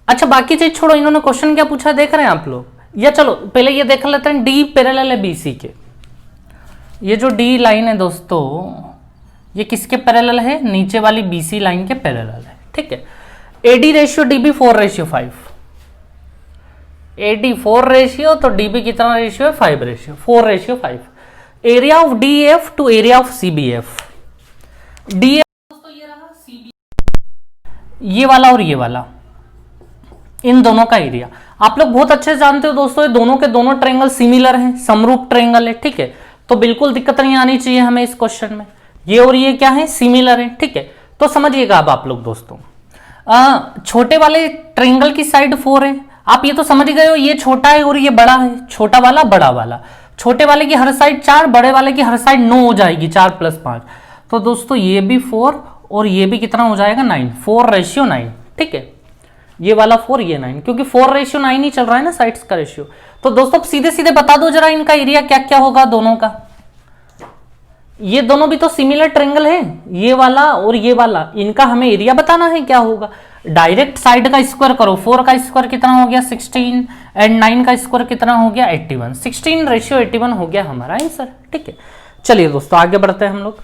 अच्छा बाकी चीज छोड़ो, इन्होंने क्वेश्चन क्या पूछा देख रहे हैं आप लोग, या चलो पहले ये देख लेते हैं, D पैरेलल है BC के, ये जो D लाइन है दोस्तों, ये किसके पैरेलल है, नीचे वाली BC लाइन के पैरेलल है, ठीक है। AD ratio DB 4:5, AD 4 ratio, तो DB कितना रेशियो है, 5 ratio, 4:5। Area of DF to area of CBF, DF दोस्तों ये रहा, CBF ये वाला और ये वाला, इन दोनों का एरिया आप लोग बहुत अच्छे से जानते हो दोस्तों, ये दोनों के दोनों ट्रायंगल सिमिलर हैं, समरूप ट्रायंगल है, ठीक है। तो बिल्कुल दिक्कत नहीं आनी चाहिए हमें इस क्वेश्चन में, ये और ये क्या है, सिमिलर है, ठीक है। तो समझिएगा अब आप लोग दोस्तों, छोटे वाले ट्रायंगल की साइड 4 है, आप ये तो समझ गए हो, ये छोटा है और ये बड़ा है, छोटा वाला बड़ा वाला, छोटे वाले की हर साइड 4, बड़े वाले की हर साइड 9 हो जाएगी, 4 + 5, तो दोस्तों ये भी 4 और ये भी कितना हो जाएगा, 9, 4:9, ठीक है। ये वाला 4 ये 9, क्योंकि 4:9 ही चल रहा है ना साइड्स का रेशियो। तो दोस्तों सीधे सीधे बता दो जरा इनका एरिया क्या क्या होगा दोनों का, ये दोनों भी तो सिमिलर ट्रायंगल है, ये वाला और ये वाला, इनका हमें एरिया बताना है क्या होगा। डायरेक्ट साइड का स्क्वायर करो, 4 का स्क्वायर कितना हो गया 16 एंड 9 का स्क्वायर कितना हो गया 81, 16:81 हो गया हमारा आंसर, ठीक है। चलिए दोस्तों आगे बढ़ते हैं हम लोग।